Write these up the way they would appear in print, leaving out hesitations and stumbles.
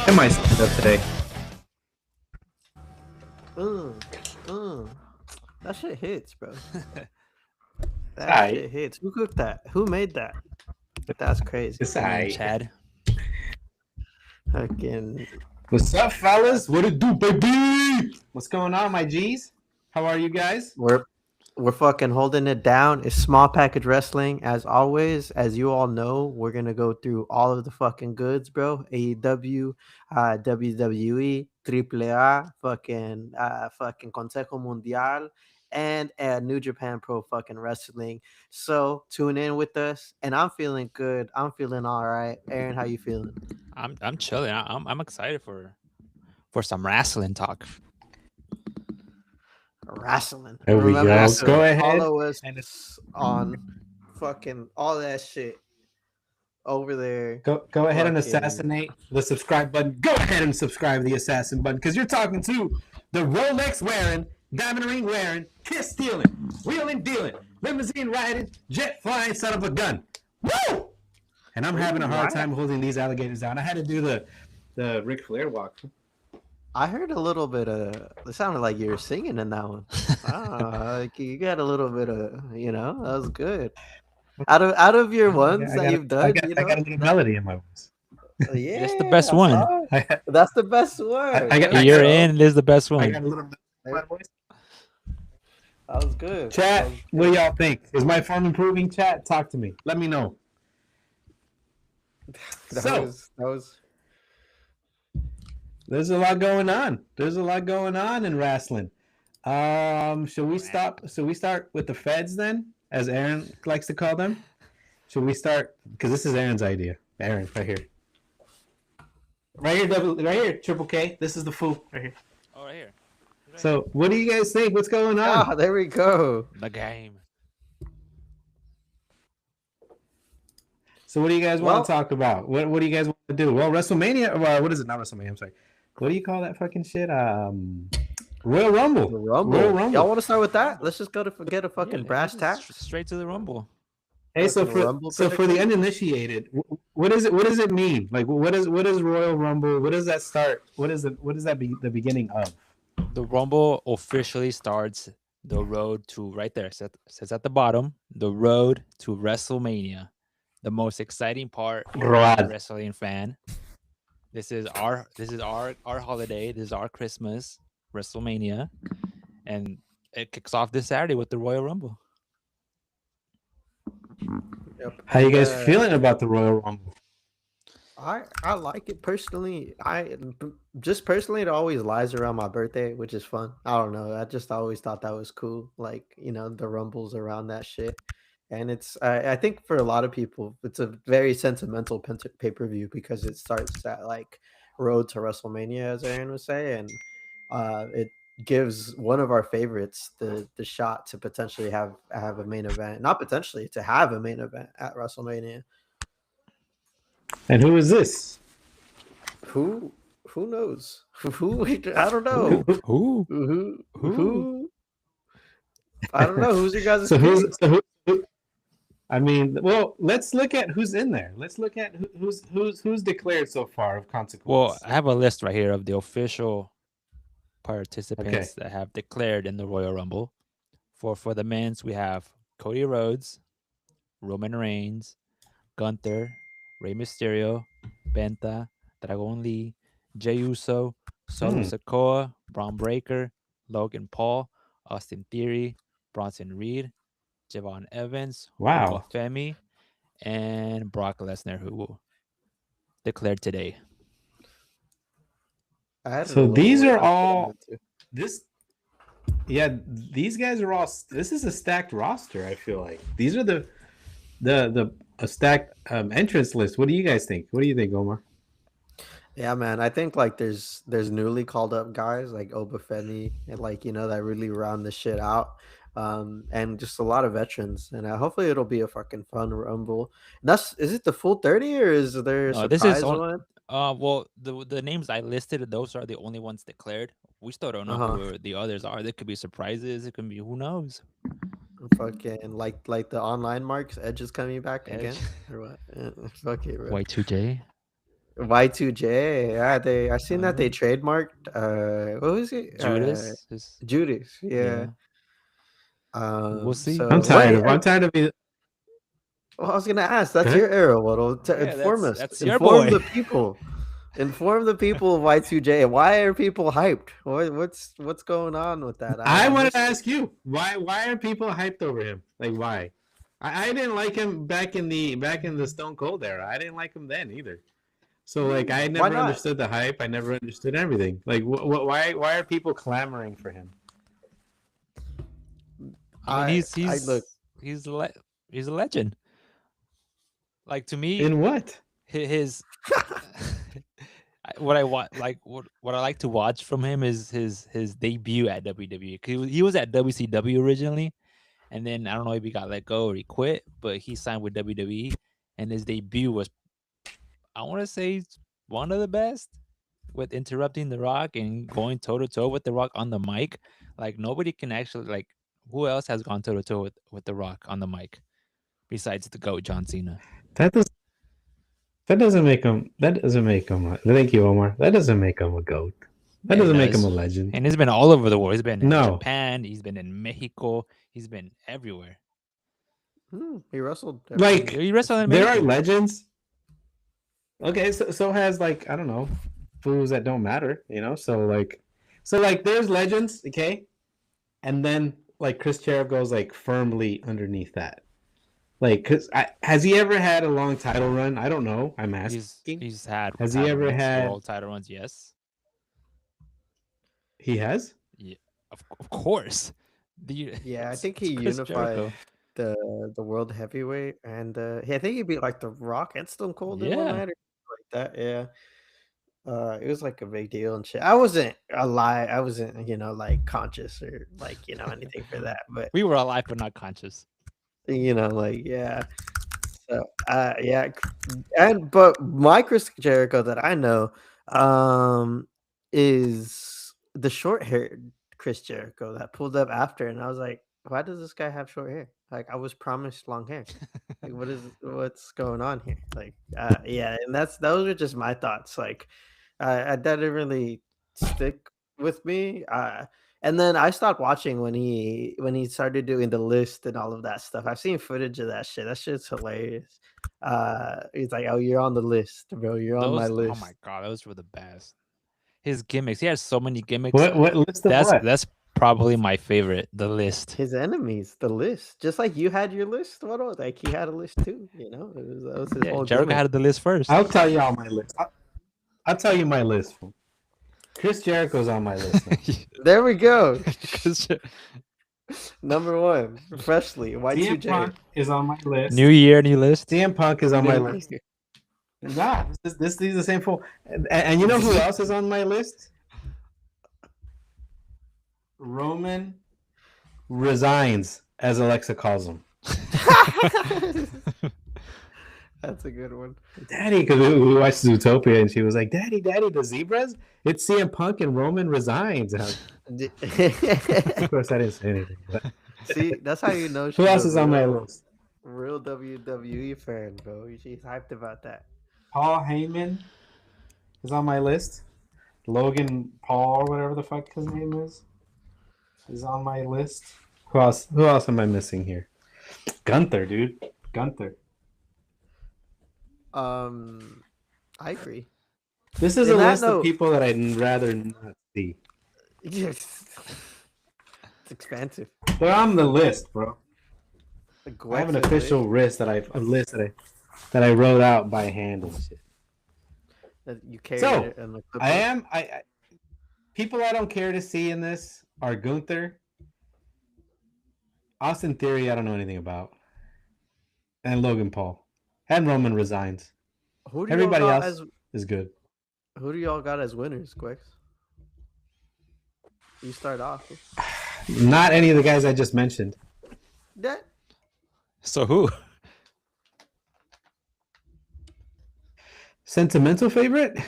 Am I stand up today? That shit hits, bro. That Aight. shit hits. Who cooked that? Who made that? That's crazy. It's Me and aight. Chad. Fucking What's up, fellas? What it do, baby? What's going on, my G's? How are you guys? we're fucking holding it down. It's small package wrestling as always. As you all know, we're gonna go through all of the fucking goods, bro. AEW, WWE, AAA, fucking Consejo Mundial, and New Japan Pro fucking wrestling. So tune in with us. And I'm feeling good. I'm feeling all right. Aaron, how you feeling? I'm chilling. I'm excited for some wrestling talk. Wrestling. There we Remember go. to Go ahead. follow us And on fucking all that shit over there. Go ahead and Fucking- assassinate the subscribe button. Go ahead and subscribe the assassin button because you're talking to the Rolex wearing, diamond ring wearing, kiss stealing, wheeling dealing, limousine riding, jet flying son of a gun. Woo! And I'm having a hard time holding these alligators down. I had to do the Ric Flair walk. I heard a little bit of. It sounded like you were singing in that one. Like you got a little bit of. That was good. Out of your ones that you've done, I got a little melody in my voice. Yeah, That's the best one. That's the best one. You're in. This is the best I one. got a little melody in my voice. That was good. Chat, what do y'all think? Is my form improving? Chat, talk to me. Let me know. That was. There's a lot going on. There's a lot going on in wrestling. Should we stop? Should we start with the feds then, as Aaron likes to call them? Should we start? Because this is Aaron's idea. Aaron, right here. Right here, Triple K. This is the fool right here. Oh, right here. So, what do you guys think? What's going on? Ah, there we go. The game. So, what do you guys want to talk about? What do you guys want to do? Well, WrestleMania. Well, what is it? Not WrestleMania. I'm sorry. What do you call that fucking shit? Royal Rumble. The Rumble. Royal Rumble. Y'all want to start with that? Let's just go to get a fucking brass tack. Straight to the Rumble. Hey, so Rumble for the uninitiated, what is it? What does it mean? Like, what is Royal Rumble? What does that start? What is that be the beginning of? The Rumble officially starts the road to right there. Says at the bottom, the road to WrestleMania, the most exciting part for a wrestling fan. This is our holiday. This is our Christmas, WrestleMania, and it kicks off this Saturday with the Royal Rumble. Yep. How you guys feeling about the Royal Rumble? I like it personally. It always lies around my birthday, which is fun. I don't know. I just always thought that was cool. Like, the rumbles around that shit. And it's I think for a lot of people, it's a very sentimental pay-per-view because it starts at like road to WrestleMania, as Aaron would say, and it gives one of our favorites the shot to potentially have a main event, not potentially to have a main event at WrestleMania. And who is this? Who knows? Who I don't know. Who? I don't know. Who's your guys' who? I mean, well, let's look at who's in there. Let's look at who's declared so far of consequence. Well, I have a list right here of the official participants that have declared in the Royal Rumble. For the men's, we have Cody Rhodes, Roman Reigns, Gunther, Rey Mysterio, Penta, Dragon Lee, Jey Uso, Solo Sikoa, Braun Breaker, Logan Paul, Austin Theory, Bronson Reed, Javon Evans, Femi, and Brock Lesnar, who declared today. So these are all these guys are all. This is a stacked roster. I feel like these are the stacked entrance list. What do you guys think? What do you think, Omar? Yeah, man. I think like there's newly called up guys like Obafemi and like that really round the shit out. And just a lot of veterans, and hopefully it'll be a fucking fun rumble. Is it the full 30 or is there a surprise one? Well, the names I listed, those are the only ones declared. We still don't know who the others are. There could be surprises. It could be who knows. Fucking like the online marks. Edge is coming back Edge. again, or what? Fuck it, bro. Y2J. Y2J. Yeah, I seen that they trademarked. What was it? Judas. Judas. Yeah. Yeah. We'll see. So I'm tired wait. of. I'm tired of being. Well, I was gonna ask. That's Go ahead. your era, Waddle. Yeah, Inform us. that's your Inform boy. the people. Inform the people of Y2J. Why are people hyped? What's going on with that? I wanted missed to it. ask you why are people hyped over him? Like why? I didn't like him back in the Stone Cold era. I didn't like him then either. So like I Why never not? understood the hype. I never understood everything. Like why are people clamoring for him? I mean, look. he's a legend. Like to me, In what? his what I want like what I like to watch from him is his debut at WWE. 'Cause he was at WCW originally, and then I don't know if he got let go or he quit, but he signed with WWE, and his debut was, I want to say, one of the best, with interrupting The Rock and going toe to toe with The Rock on the mic. Like nobody can actually like, who else has gone toe to toe with The Rock on the mic besides the GOAT John Cena? That does that doesn't make him. That doesn't make him. Thank you, Omar. That doesn't make him a goat. That Yeah, it doesn't make him does. a legend. And he's been all over the world. He's been in No. Japan. He's been in Mexico. He's been everywhere. He wrestled. Like He wrestled in there are Mexico. legends. Okay, so has like I don't know, fools that don't matter. You know, so like there's legends. Okay, and then like Chris Jericho goes like firmly underneath that. Like, has he ever had a long title run? I don't know. I'm asking. He's had. Has he ever had world title runs? Yes. He has. Yeah, of course. I think he Chris unified Jericho. the world heavyweight, and I think he beat like The Rock and Stone Cold in one Yeah. night or like that. Yeah. It was like a big deal and shit. I wasn't alive. I wasn't, like conscious or like, anything for that. But We were alive but not conscious. like, yeah. So, yeah. But my Chris Jericho that I know, is the short haired Chris Jericho that pulled up after, and I was like, why does this guy have short hair? Like, I was promised long hair. Like, what's going on here? Like, yeah, and those are just my thoughts. Like, that didn't really stick with me. And then I stopped watching when he started doing the list and all of that stuff. I've seen footage of that shit. That shit's hilarious. He's like, "Oh, you're on the list, bro. You're on my list." Oh my god, those were the best. His gimmicks. He has so many gimmicks. What list of what? That's probably my favorite. The list. His enemies, the list. Just like you had your list, what? Like he had a list too. That was his whole Jericho gimmick. had the list first. I'll tell you all my list. I'll tell you my list. Chris Jericho's on my list. There we go. Number 1, freshly CM Y2J. Punk is on my list. New year, new list. CM Punk is on my list. Nah, these are the same four. And you know who else is on my list? Roman resigns, as Alexa calls him. That's a good one. Daddy, because we watched Zootopia, and she was like, Daddy, the zebras? It's CM Punk and Roman resigns. And of course, I didn't say anything. But... See, that's how you know. Who else is on my list? Real WWE fan, bro. She's hyped about that. Paul Heyman is on my list. Logan Paul, whatever the fuck his name is on my list. Who else am I missing here? Gunther, dude. Gunther. I agree. This is a list of people that I'd rather not see. Yes. It's expensive. They're on the list, bro. I have an official list that I wrote out by hand and shit. You carry So it in the I people I don't care to see in this are Gunther, Austin Theory. I don't know anything about, and Logan Paul, and Roman resigns. Everybody else is good. Who do y'all got as winners, Quicks? You start off. Not any of the guys I just mentioned. That. So who? Sentimental favorite?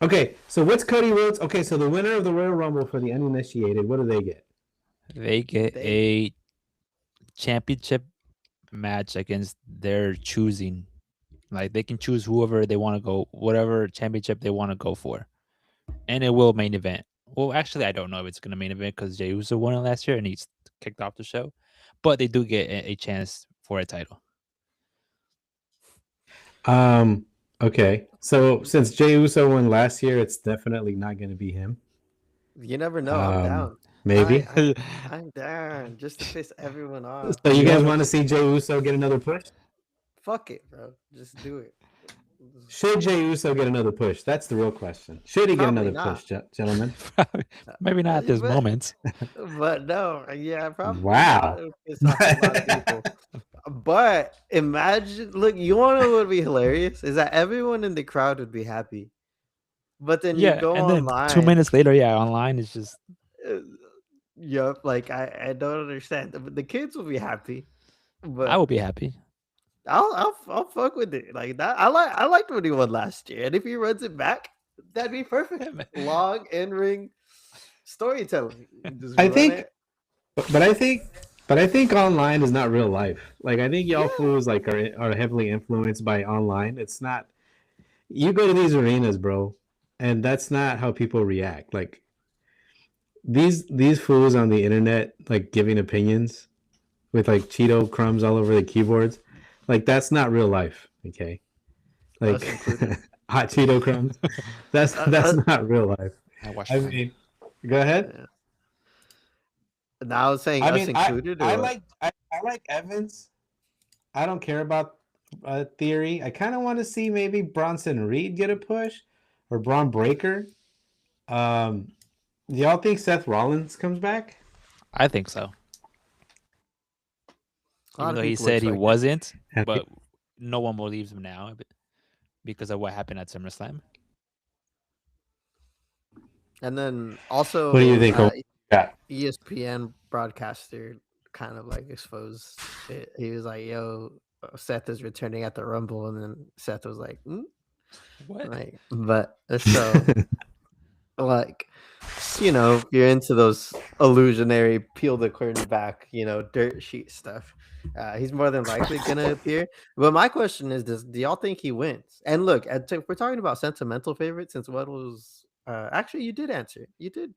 Okay, so what's Cody Rhodes? Okay, so the winner of the Royal Rumble for the uninitiated, what do they get? They get a championship match against their choosing. Like they can choose whoever they want to go, whatever championship they want to go for, and it will main event. Well, actually, I don't know if it's gonna main event because Jey Uso won it last year and he's kicked off the show, but they do get a chance for a title. Okay. So since Jey Uso won last year, it's definitely not going to be him. You never know. I'm down. Maybe. I'm down just to piss everyone off. So you guys want to see Jey Uso get another push? Fuck it, bro. Just do it. Should Jey Uso get another push? That's the real question. Should he get Probably another not. push, gentlemen? Maybe not at this But- moment. But no, yeah, probably. Wow. Not. It would piss off a lot of people. But imagine, look, you want to know what would be hilarious? Is that everyone in the crowd would be happy. But then you go and online. then 2 minutes later, online is just Yup, like I don't understand. The kids will be happy. But I will be happy. I'll fuck with it. Like that. I liked what he won last year. And if he runs it back, that'd be perfect. Long in-ring storytelling. Just I run think, it. but I think online is not real life. Like I think y'all fools like are heavily influenced by online. It's not. You go to these arenas, bro, and that's not how people react. Like these fools on the internet, like giving opinions with like Cheeto crumbs all over the keyboards. Like that's not real life, okay? Like hot Cheeto crumbs. That's not real life. I mean, go ahead. Yeah. Now I was saying I us mean, included. I like Evans. I don't care about Theory. I kind of want to see maybe Bronson Reed get a push or Braun Breaker. Do y'all think Seth Rollins comes back? I think so. Even though he said he wasn't, but no one believes him now because of what happened at SummerSlam. And then also, what do you think? ESPN broadcaster kind of like exposed it. He was like, "Yo, Seth is returning at the Rumble," and then Seth was like, "What?" Like, but so like, if you're into those illusionary peel the curtain back, dirt sheet stuff. He's more than likely gonna appear. But my question is, do y'all think he wins? And look, if we're talking about sentimental favorites, since what was actually you did answer, you did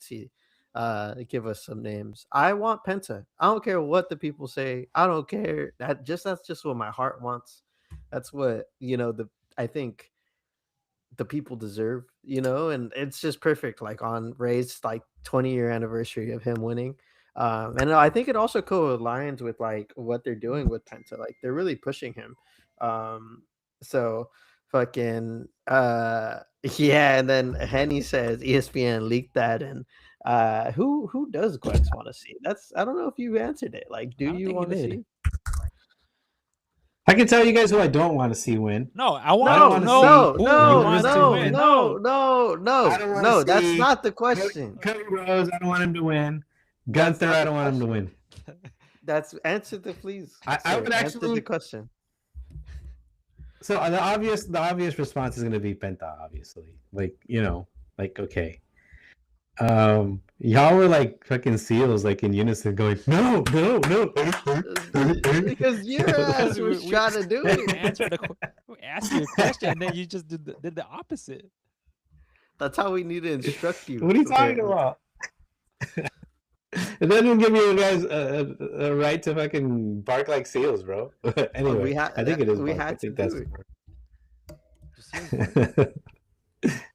give us some names. I want Penta. I don't care what the people say. I don't care. That's just what my heart wants. That's what I think the people deserve, and it's just perfect. Like on Ray's 20-year anniversary of him winning. And I think it also co-aligns with like what they're doing with Penta. Like they're really pushing him. So fucking yeah. And then Henny says ESPN leaked that, and who does Quex want to see? I don't know if you answered it. Like, do you want to see? I can tell you guys who I don't want to see win. No, I want no. That's not the question. Cody Rhodes, I don't want him to win. Gunther, I don't want him to win. That's answer the please. I would actually answer the question. So the obvious response is going to be Penta, obviously. Okay. Y'all were like fucking seals, like in unison, going no. Because your ass was trying to do it. We asked you a question, and then you just did the opposite. That's how we need to instruct you. What are you talking about? It doesn't give you guys a right to fucking bark like seals, bro. Anyway, I think it is. I think that's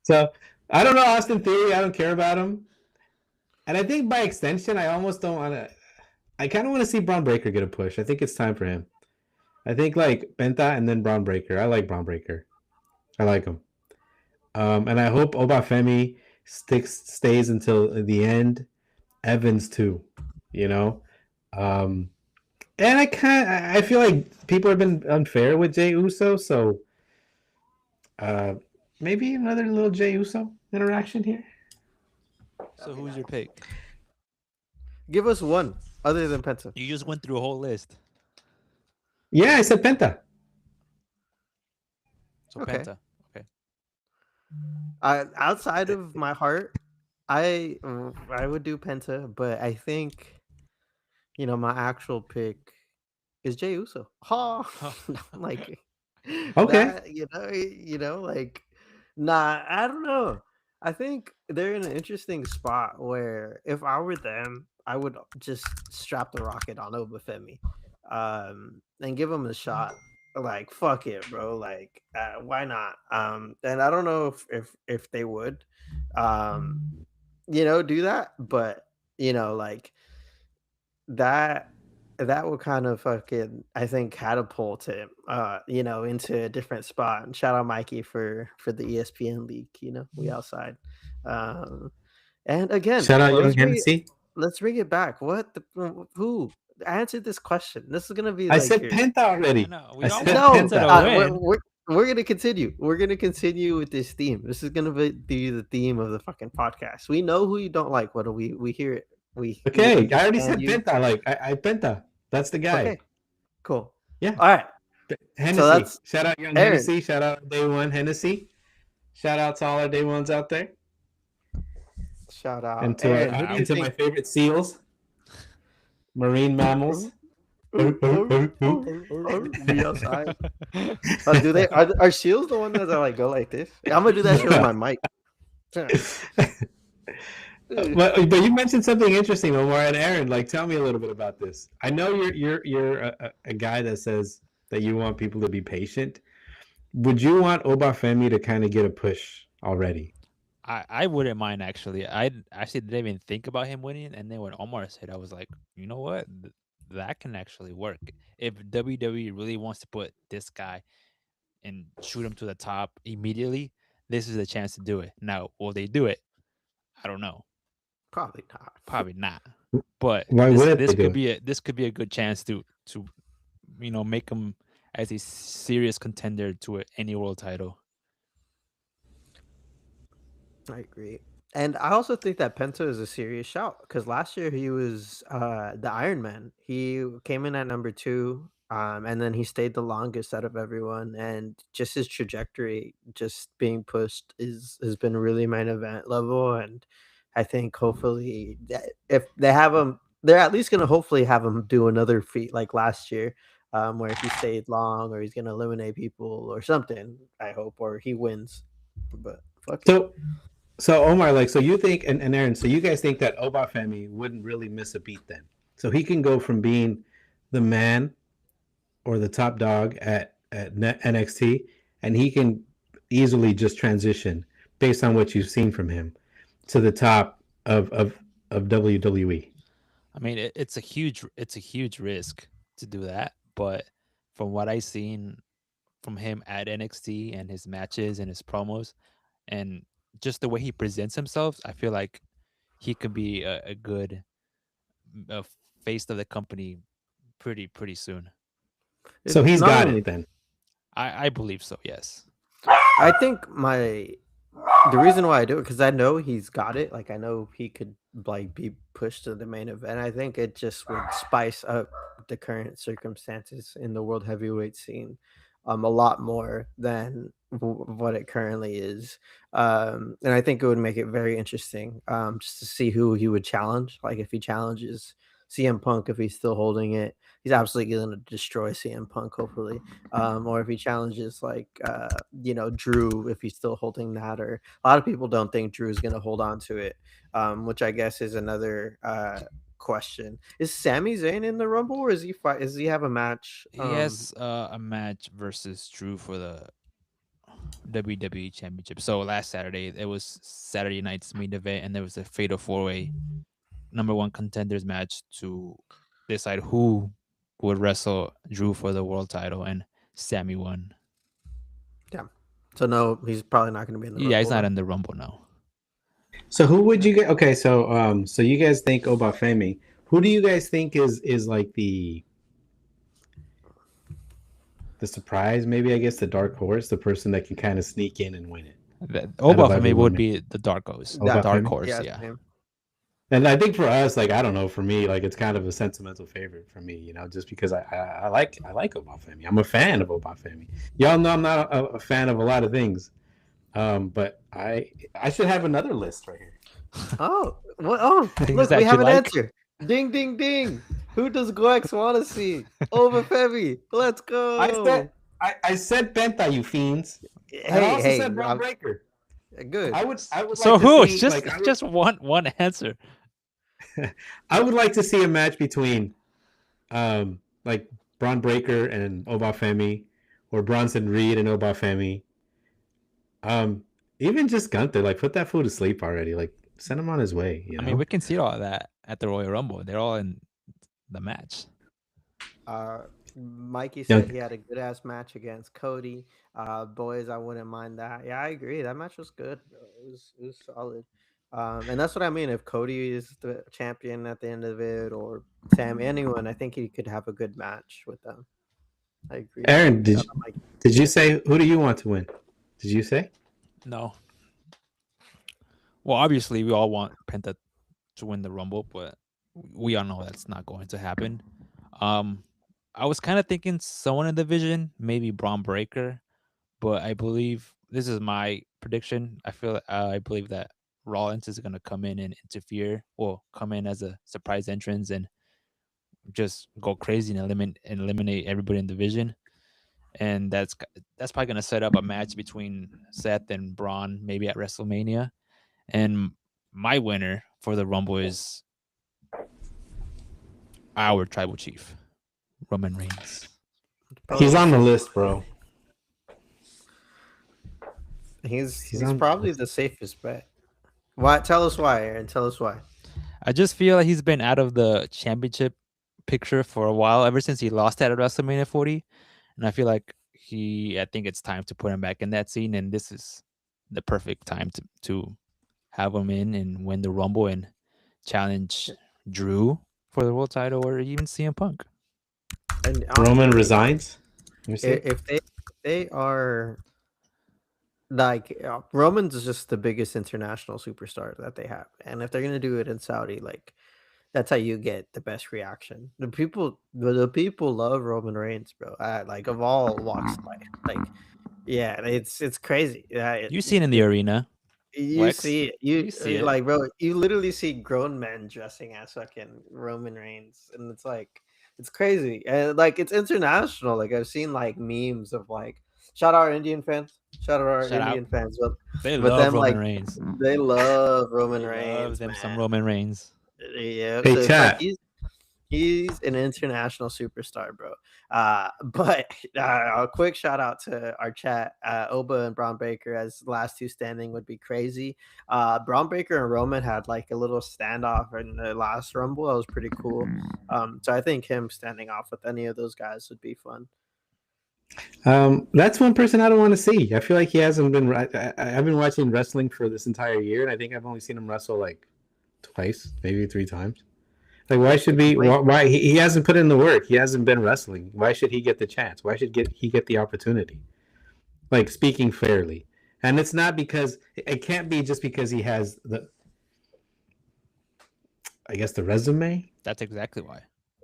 so. I don't know Austin Theory. I don't care about him, and I think by extension, I almost don't want to. I kind of want to see Braun Breaker get a push. I think it's time for him. I think like Penta and then Braun Breaker. I like Braun Breaker. I like him, and I hope Obafemi stays until the end. Evans too, and I feel like people have been unfair with Jey Uso, so maybe another little Jey Uso interaction here. So who's your pick? Give us one other than Penta. You just went through a whole list. Yeah, I said Penta. So okay. Penta. Okay. Outside of my heart, I would do Penta, but I think, my actual pick is Jey Uso. Ha! Like Okay. that, like nah, I don't know. I think they're in an interesting spot where if I were them, I would just strap the rocket on Obafemi, and give him a shot. Like fuck it, bro. Like why not? And I don't know if they would, um, do that, but like that that would kind of fucking, I think, catapult him, into a different spot. And shout out Mikey for the ESPN league. We outside. Um, and again, Shout out well, Young Hennessy. let's bring it back. What the who answered this question? This is gonna be I like said your Penta already. I know. I We all said want no. Penta to Penta. win. We're gonna continue. We're gonna continue with this theme. This is gonna be the theme of the fucking podcast. We know who you don't like. What do we hear it? We Okay, I already understand said you. Penta. Like I Penta. That's the guy. Okay, cool. Yeah. All right. Hennessy. So that's Shout out Young Aaron. Hennessy. Shout out Day One Hennessy. Shout out to all our Day Ones out there. Shout out And to, Aaron. Who do you and to my think? favorite seals, marine mammals. Be outside. Do they are seals the one that like go like this? I'm gonna do that shit with my mic. But you mentioned something interesting, Omar and Aaron. Like, tell me a little bit about this. I know you're a guy that says that you want people to be patient. Would you want Obafemi to kind of get a push already? I wouldn't mind actually. I actually didn't even think about him winning, and then when Omar said, I was like, you know what, that can actually work. If WWE really wants to put this guy and shoot him to the top immediately, this is a chance to do it. Now, will they do it? I don't know. Probably not. Probably not. But Why would this they do could be a good chance to make him as a serious contender to any world title. I agree. And I also think that Penta is a serious shout because last year he was the Iron Man. He came in at number 2, and then he stayed the longest out of everyone. And just his trajectory, just being pushed, has been really main event level. And I think hopefully if they have him, they're at least going to hopefully have him do another feat like last year, where he stayed long or he's going to eliminate people or something. I hope, or he wins. But fuck it. So Omar, like, so you think, and Aaron, so you guys think that Obafemi wouldn't really miss a beat then? So he can go from being the man or the top dog at NXT, and he can easily just transition based on what you've seen from him to the top of WWE. I mean, it's a huge risk to do that, but from what I've seen from him at NXT and his matches and his promos and just the way he presents himself, I feel like he could be a good face of the company pretty soon. So he's got it then. I believe so, yes. I think the reason why I do it because I know he's got it. Like I know he could like be pushed to the main event. I think it just would spice up the current circumstances in the world heavyweight scene a lot more than what it currently is. And I think it would make it very interesting just to see who he would challenge. Like if he challenges CM Punk, if he's still holding it, he's absolutely going to destroy CM Punk, hopefully. Or if he challenges like Drew, if he's still holding that, or a lot of people don't think Drew's going to hold on to it, which I guess is another question. Is Sami Zayn in the Rumble, or is he fight? Does he have a match? He has a match versus Drew for the WWE Championship. So last Saturday, it was Saturday night's main event, and there was a fatal 4-way number 1 contenders match to decide who would wrestle Drew for the world title, and Sami won. Yeah. So no, he's probably not going to be in the Rumble. Yeah, he's not in the Rumble now. So who would you get? Okay, so so you guys think Obafemi. Who do you guys think is like the surprise? Maybe I guess the dark horse, the person that can kind of sneak in and win it. Obafemi would be the dark horse. Yeah. Dark horse, yeah. And I think for us, like I don't know, for me, like it's kind of a sentimental favorite for me, just because I like Obafemi. I'm a fan of Obafemi. Y'all know I'm not a fan of a lot of things. But I should have another list right here. Oh, well, look, we have an answer. Ding, ding, ding. Who does Glex want to see? Over Femi. Let's go. I said Penta, you fiends, and I Hey, also hey, said Braun Breaker. good. I would So like to who? see like Just one answer. I would like to see a match between like Braun Breaker and Obafemi, or Bronson Reed and Obafemi. Even just Gunther, like put that fool to sleep already. Like send him on his way. You know. I mean, we can see all of that at the Royal Rumble. They're all in the match. Mikey said he had a good ass match against Cody. Boys, I wouldn't mind that. Yeah, I agree. That match was good. It was solid. And that's what I mean. If Cody is the champion at the end of it, or Sam, anyone, I think he could have a good match with them. I agree. Aaron, did you say who do you want to win? Did you say? No. Well, obviously, we all want Penta to win the Rumble, but we all know that's not going to happen. I was kind of thinking someone in the division, maybe Braun Breaker, but I believe this is my prediction. I believe that Rollins is going to come in and interfere, or come in as a surprise entrance and just go crazy and eliminate everybody in the division. And that's probably going to set up a match between Seth and Braun, maybe at WrestleMania. And my winner for the Rumble is our tribal chief, Roman Reigns. He's on the list, bro. He's probably the safest bet. Why? Tell us why, Aaron. Tell us why. I just feel like he's been out of the championship picture for a while, ever since he lost that at WrestleMania 40. And I feel like I think it's time to put him back in that scene. And this is the perfect time to have him in and win the Rumble and challenge Drew for the world title, or even CM Punk. And Roman resigns. If they are like Roman's is just the biggest international superstar that they have, and if they're gonna do it in Saudi, like that's how you get the best reaction. The people love Roman Reigns, bro. Like of all walks of life, like yeah, it's crazy. You seen in the arena. You Lex, see it. you see it. Like, bro, you literally see grown men dressing as fucking Roman Reigns, and it's like it's crazy. And like it's international. Like I've seen like memes of like shout out our Indian fans. Shout out our Indian fans. They but love them, Roman like, Reigns. They love Roman They Reigns. love them man. some Roman Reigns. Yeah. Hey, so it's chat. like he's an international superstar, bro. But a quick shout out to our chat. Oba and Braun Breaker as last two standing would be crazy. Braun Breaker and Roman had like a little standoff in the last Rumble. That was pretty cool. So I think him standing off with any of those guys would be fun. That's one person I don't want to see. I feel like he hasn't been. I've been watching wrestling for this entire year, and I think I've only seen him wrestle like twice, maybe 3 times. Like, why should be? Why he hasn't put in the work? He hasn't been wrestling. Why should he get the chance? Why should he get the opportunity? Like, speaking fairly, and it's not because it can't be just because he has the, I guess, the resume. That's exactly why.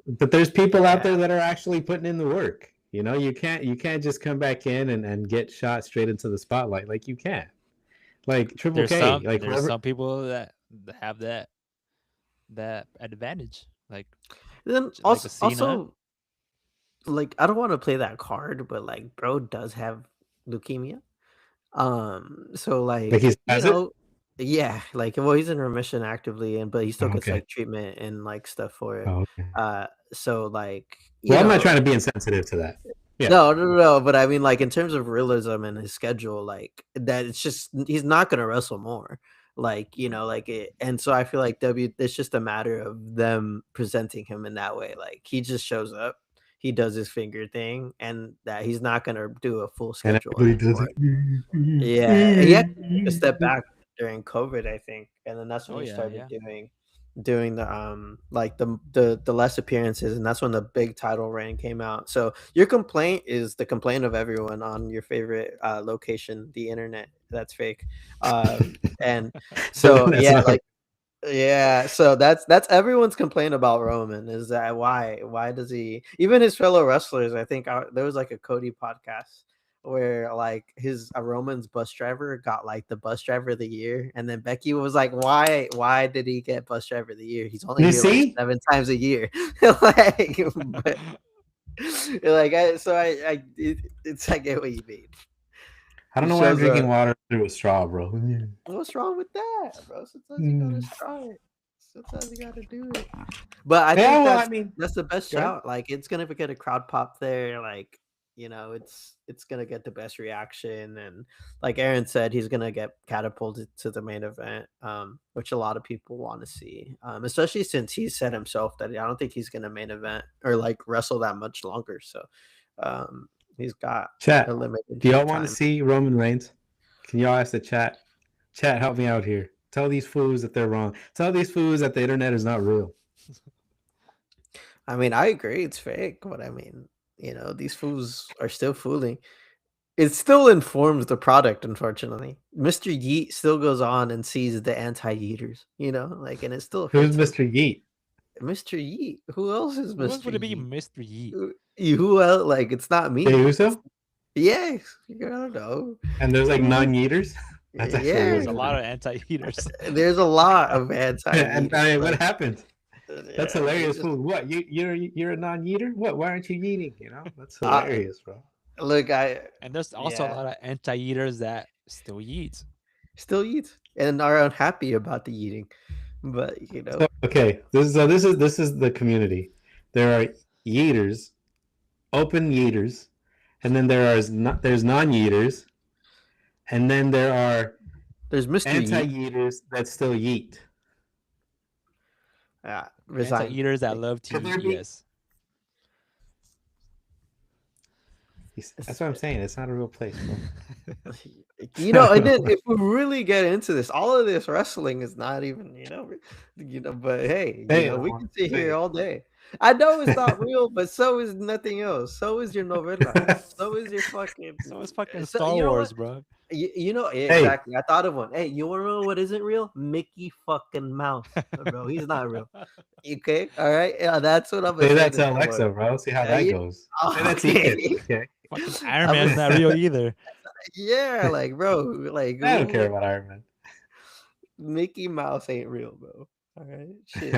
But there's people out there that are actually putting in the work. You know, you can't just come back in and get shot straight into the spotlight. Like, you can't. Like Triple K. There's some people that have that advantage. Like then also like I don't want to play that card, but like bro does have leukemia. So like he has it? Yeah, like well he's in remission actively, but he still gets like treatment and like stuff for it. Okay. So like I'm not trying to be insensitive to that. Yeah. No, but I mean like in terms of realism and his schedule, like that it's just he's not gonna wrestle more. Like, you know, like it, and so I feel like it's just a matter of them presenting him in that way. Like he just shows up, he does his finger thing, and that he's not gonna do a full schedule. And does it. Yeah, he had to take a step back during COVID, I think, and then that's when he started doing the like the less appearances, and that's when the big title reign came out. So your complaint is the complaint of everyone on your favorite location, the internet. That's fake. And so so that's everyone's complaint about Roman is that why does he, even his fellow wrestlers, I think there was like a Cody podcast where like his Roman's bus driver got like the bus driver of the year, and then Becky was like, "Why did he get bus driver of the year? He's only You here like see? 7 times a year." Like, but, like it's I get what you mean. I don't It know why I'm shows drinking water through a straw, bro. What's wrong with that, bro? Sometimes you gotta try it. Sometimes you gotta do it. But I think well, I mean, that's the best go ahead. shout. Like it's gonna get a crowd pop there. Like it's gonna get the best reaction, and like Aaron said, he's gonna get catapulted to the main event, which a lot of people want to see. Especially since he said himself that I don't think he's gonna main event or like wrestle that much longer. So, he's got Chat. a limited. Do y'all want to time. see Roman Reigns? Can y'all ask the chat? Chat, help me out here. Tell these fools that they're wrong. Tell these fools that the internet is not real. I mean, I agree it's fake, but I mean, these fools are still fooling. It still informs the product, unfortunately. Mr. Yeet still goes on and sees the anti-Yeeters, like, and it still Who's hurts him. Mr. Yeet? Mr. Yeet. Who else is Who else Mr. would it be, Yeet? Mr. Yeet? Who else? Like, it's not me. Hey, Uso? Yes, I don't know. And there's like non-eaters? That's actually Yeah. There's a really lot of anti-heaters. There's a lot of anti-Yeeters. And I mean, what happened? That's Yeah, hilarious. just- Fool. What? You're a non-eater? What? Why aren't you eating? That's hilarious, bro. Look, And there's also a Yeah. lot of anti-eaters that still eat. still eat and are unhappy about the eating, but So, okay, this is the community. There are yeeters, open yeeters, and then there's non-yeeters, and then there are there's Mr. Yeet. anti-yeeters that still yeet. Resign. Anti-eaters that love to Could there eat, be- yes. That's what I'm saying. It's not a real place, bro. And then if we really get into this, all of this wrestling is not even, but hey, we can sit here all day. I know it's not real, but so is nothing else. So is your novella. So is your fucking. So it's fucking So, Star you know Wars, what? bro. Exactly. I thought of one. Hey, you want to know what isn't real? Mickey fucking Mouse, bro. He's not real. Okay, all right. Yeah, that's what I'm gonna Say say. that to Alexa, bro. See how that goes. Say that to Ian. Okay. Fucking Iron Man's not real either. Yeah, like bro, like I don't care about Iron Man. Mickey Mouse ain't real, bro. All right, shit.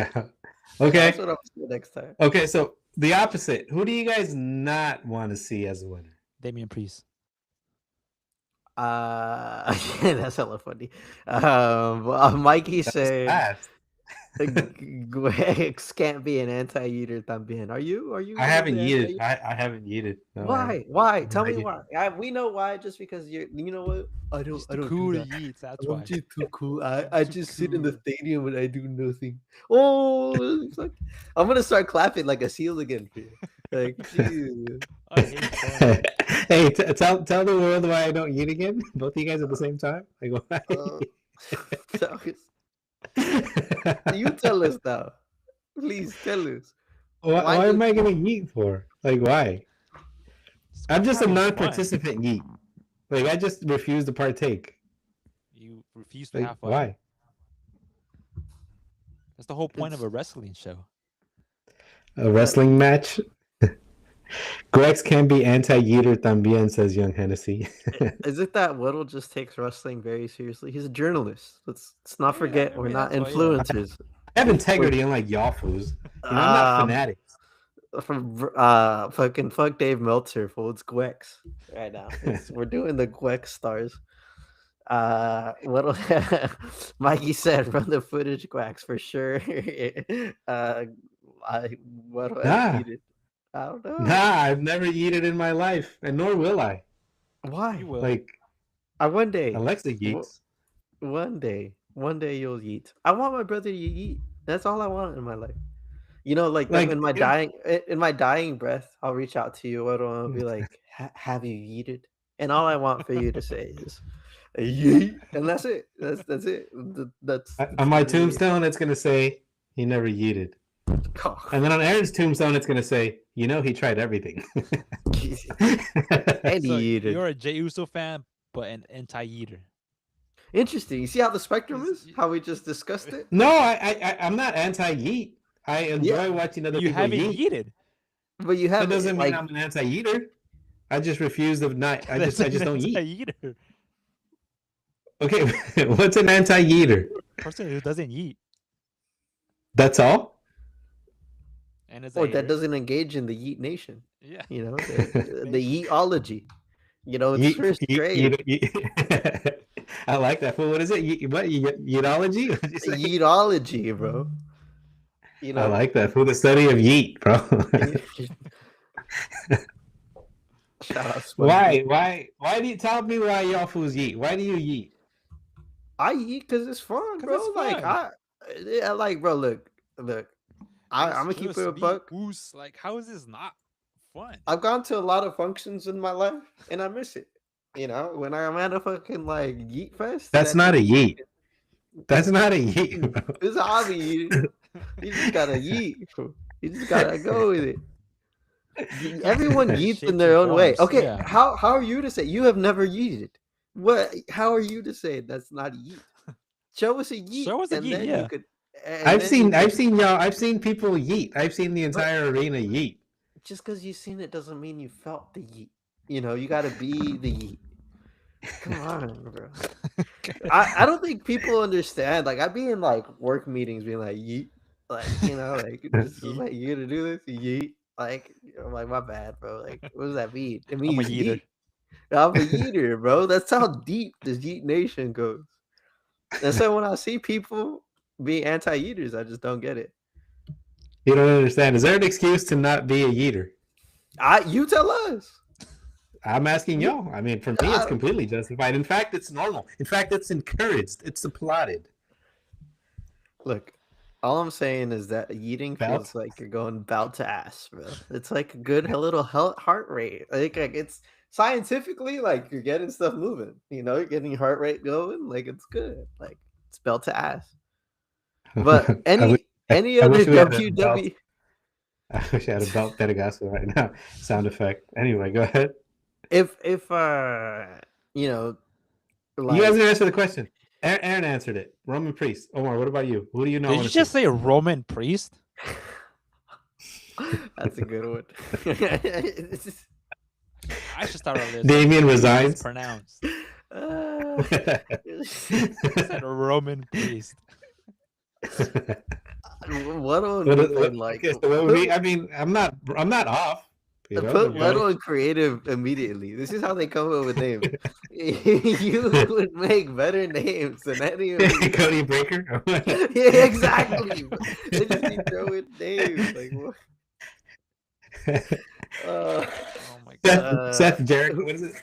Okay. That's what I'm saying next time. Okay, so the opposite. Who do you guys not want to see as a winner? Damien Priest. That's hella funny. Mikey said, Fast. "Gwex can't be an anti-eater también." Are you? I haven't yeeted. I haven't yeeted. No, Why? Tell me Like it. why. We know why. Just because you know what? I don't. He's I too don't cool do to that. eat. That's I'm why. just too cool. I too just sit in the cool. stadium and I do nothing. Oh, fuck. I'm gonna start clapping like a seal again for you. Like, jeez. I hate that. Hey, tell the world why I don't eat again. Both of you guys at the same time. Like, why? Tell us. You tell us now. Please tell us. Why am I gonna eat for? Like, why? I'm just a having fun. non-participant yeet. Like, I just refuse to partake. You refuse to Like, have fun. why? That's the whole point of a wrestling show. A wrestling match? Grex can be anti-yeeter también, says Young Hennessy. Is it that Whittle just takes wrestling very seriously? He's a journalist. Let's not forget I we're mean, not that's why, yeah. influencers. I have integrity, unlike y'all fools. I'm not fanatics. From fucking fuck Dave Meltzer, fool. It's Gwex right now. We're doing the Gwex stars. What Mikey said from the footage, Gwex for sure. What do I eat it? I don't know. Nah, I've never eaten in my life, and nor will I. Why? You will. Like, One day. Alexa eats. One day you'll eat. I want my brother to eat. That's all I want in my life. Like in my dying breath, I'll reach out to you. I'll be like, "Have you eaten?" And all I want for you to say is, "Yeet," and that's it. That's it. That's On my tombstone, it's gonna say he never yeeted. And then on Aaron's tombstone, it's gonna say, he tried everything. And So he eated. you're a Jey Uso fan, but an anti-eater. Interesting. You see how the spectrum is? How we just discussed it? No, I'm not anti-yeet. I enjoy watching other You people haven't yeet. yeeted. But you That have doesn't mean I'm an anti-eater. I just refuse to not. I just don't yeet. Yeeter. Okay, what's an anti-yeeter? Person who doesn't yeet. That's all. And it's Or that doesn't engage in the Yeet Nation. Yeah. You know, the Yeetology. You know, it's Yeet, first grade. I like that. What is it? What yeetology? What'd you say? Yeetology, bro. You I know, like that. For the study of yeet, bro. shout out SpongeBob. Why do you tell me why y'all fools yeet? Why do you yeet? I eat because it's fun, 'Cause bro. it's Like fun. I like, bro. Look. I'm gonna keep it a buck. Like, how is this not fun? I've gone to a lot of functions in my life, and I miss it. You know, when I'm at a fucking like Yeet Fest, That's that not a just yeet. That's not a yeet, bro. it's a hobby. You just gotta yeet. You just gotta go with it. Everyone yeets in Shapes their and own way. forms, Okay, yeah. how are you to say you have never yeeted? What? How are you to say that's not a yeet? Show us a yeet, Show us a and yeet, then yeah. you could. I've seen y'all. I've seen people yeet. I've seen the entire arena yeet. Just because you've seen it doesn't mean you felt the yeet. You know, you got to be the yeet. Come on, bro. I don't think people understand. Like, I'd be in like work meetings being like, yeet. Like, you know, like, this is like, you gonna do this? Yeet. Like, I'm like, my bad, bro. Like, what does that mean? It I'm means a yeeter. yeet. I'm a yeeter, bro. That's how deep this Yeet Nation goes. And so when I see people be anti-yeeters, I just don't get it. You don't understand. Is there an excuse to not be a yeeter? You tell us. I'm asking y'all. I mean, for me, it's completely justified. In fact, it's normal. In fact, it's encouraged. It's applauded. Look, all I'm saying is that yeeting feels like you're going bout to ass, bro. It's like a good little heart rate. Like it's scientifically like you're getting stuff moving. You know, you're getting your heart rate going. Like it's good. Like it's belt to ass. But any other WWE. I wish I had a belt Pegasus right now. Sound effect. Anyway, go ahead. If you know, like, you guys didn't answer the question. Aaron answered it. Roman Priest. Omar, what about you? Who do you know? Did you just say Roman Priest? That's a good one. I should start on this. Damien resigns. Pronounced. I said Roman Priest. What on like? Okay, so I mean, I'm not off. You know, put Metal and Creative immediately. This is how they come up with names. You would make better names than any of these. Cody Breaker. Yeah, exactly. They just keep throwing names. Like what? Oh my god. Seth Jarrett. What is it?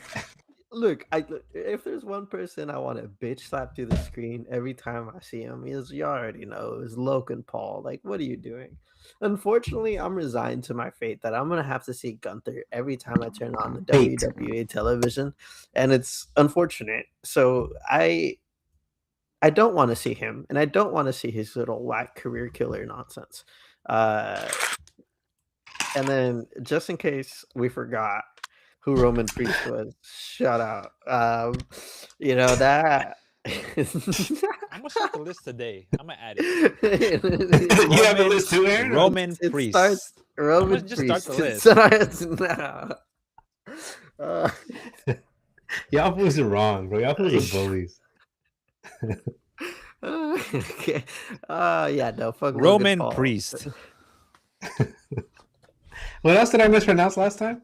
Look, if there's one person I want to bitch slap through the screen every time I see him, you already know, is Logan Paul. Like, what are you doing? Unfortunately, I'm resigned to my fate that I'm gonna have to see Gunther every time I turn on the WWE television, and it's unfortunate. So I don't want to see him, and I don't want to see his little whack career killer nonsense. And then, just in case we forgot who Roman Priest was, shout out. You know that. I'm gonna start the list today. I'm gonna add it. You have a list too, Aaron? Roman Priest. Starts, Roman just Priest. start the list. Starts now. Y'all fools are wrong, bro. Y'all fools are bullies. Okay. Yeah, no, fuck Roman Priest. What else did I mispronounce last time?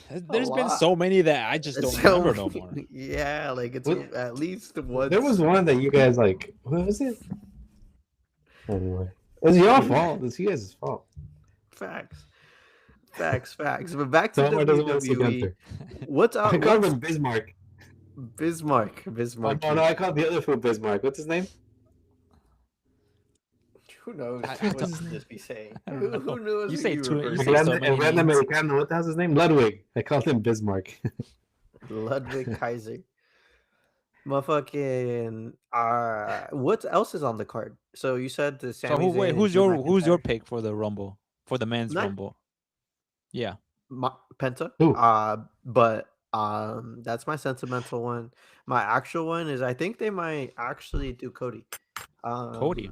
There's been so many that I just don't remember no more. Yeah, like it's at least one. There was one that you guys like. What was it? Anyway, it was your fault. It's you guys' fault. Facts. But back to WWE. What's up? I called him Bismarck. Bismarck. Oh no, I called the other fool Bismarck. What's his name? Who knows? What would this be saying? Who knows? You say so many Americano. What the hell's his name? Ludwig. I called him Bismarck. Ludwig Kaiser. Motherfucking. What else is on the card? So you said the Sami Zayn. Who's your pick for the Rumble, for the men's Rumble? Yeah, Penta. Who? But that's my sentimental one. My actual one is I think they might actually do Cody. Cody.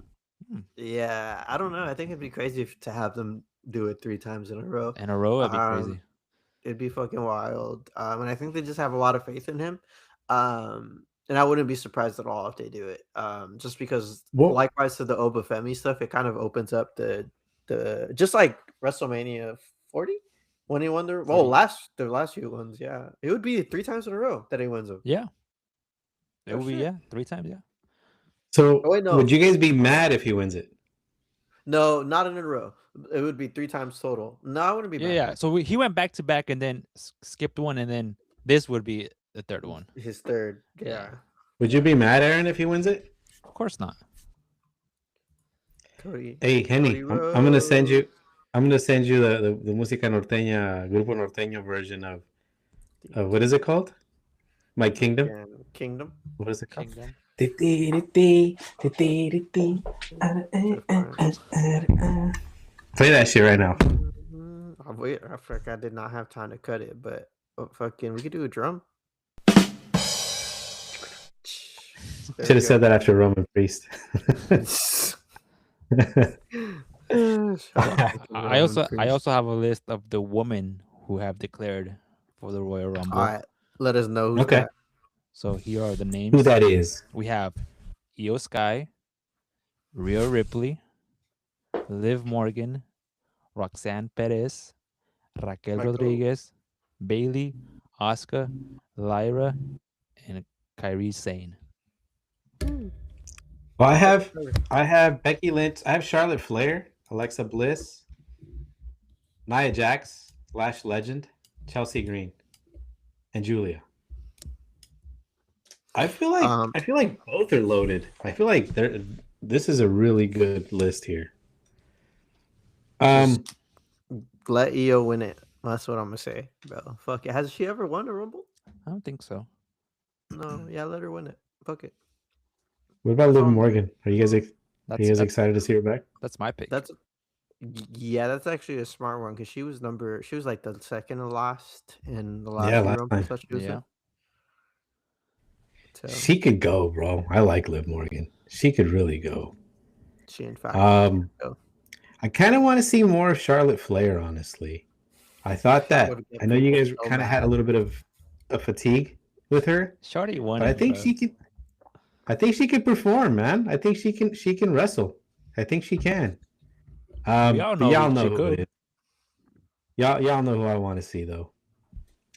Yeah, I don't know. I think it'd be crazy to have them do it 3 times in a row. That'd be crazy. It'd be fucking wild. And I think they just have a lot of faith in him. And I wouldn't be surprised at all if they do it. Just because, Well, likewise to the Obafemi stuff, it kind of opens up the just like WrestleMania 40 when he won the 40. the last few ones. Yeah, it would be 3 times in a row that he wins them. Yeah, it Oh will be shit! 3 times. Yeah. so Oh wait, no, would you guys be mad if he wins it? no, not in a row. It would be 3 times total. No, I wouldn't be Yeah, mad. yeah. So he went back to back and then skipped one, and then this would be the third one. His third, Yeah. yeah. Would you be mad, Aaron, if he wins it? Of course not. Cody. Hey, Henny, Cody I'm gonna send you. Rhodes. I'm gonna send you the música norteña, grupo norteño version of what is it called? My Kingdom. Kingdom. What is it called? Kingdom. Play that shit right now. Wait, I forgot I did not have time to cut it, but fucking, we could do a drum. Should have said that after Roman Priest. I also have a list of the women who have declared for the Royal Rumble. All right, let us know who's Okay. that. So here are the names. Who that is? We have Io Sky, Rhea Ripley, Liv Morgan, Roxanne Perez, Raquel Michael. Rodriguez, Bailey, Asuka, Lyra, and Kairi Sane. Well, I have Becky Lynch. I have Charlotte Flair, Alexa Bliss, Nia Jax, Lash Legend, Chelsea Green, and Julia. I feel like both are loaded. I feel like this is a really good list here. Let Io win it. That's what I'm gonna say, bro. Fuck it. Has she ever won a Rumble? I don't think so. No. Yeah, let her win it. Fuck it. What about Liv Morgan? Are you guys That's excited to see her back? that's my pick. That's actually a smart one because she was like the second to last in the last Yeah, few last Rumbles time. that she was Yeah. in. So She could go, bro. I like Liv Morgan. She could really go. she in fact go. I kind of want to see more of Charlotte Flair, honestly. I thought that would get I know you people guys so kind of mad. had a little bit of a fatigue with her, Shorty won but I it, think bro. she can. I think she can perform, man. I think she can wrestle. I think she can. We all know y'all she know who could. it is. Y'all know who I want to see though.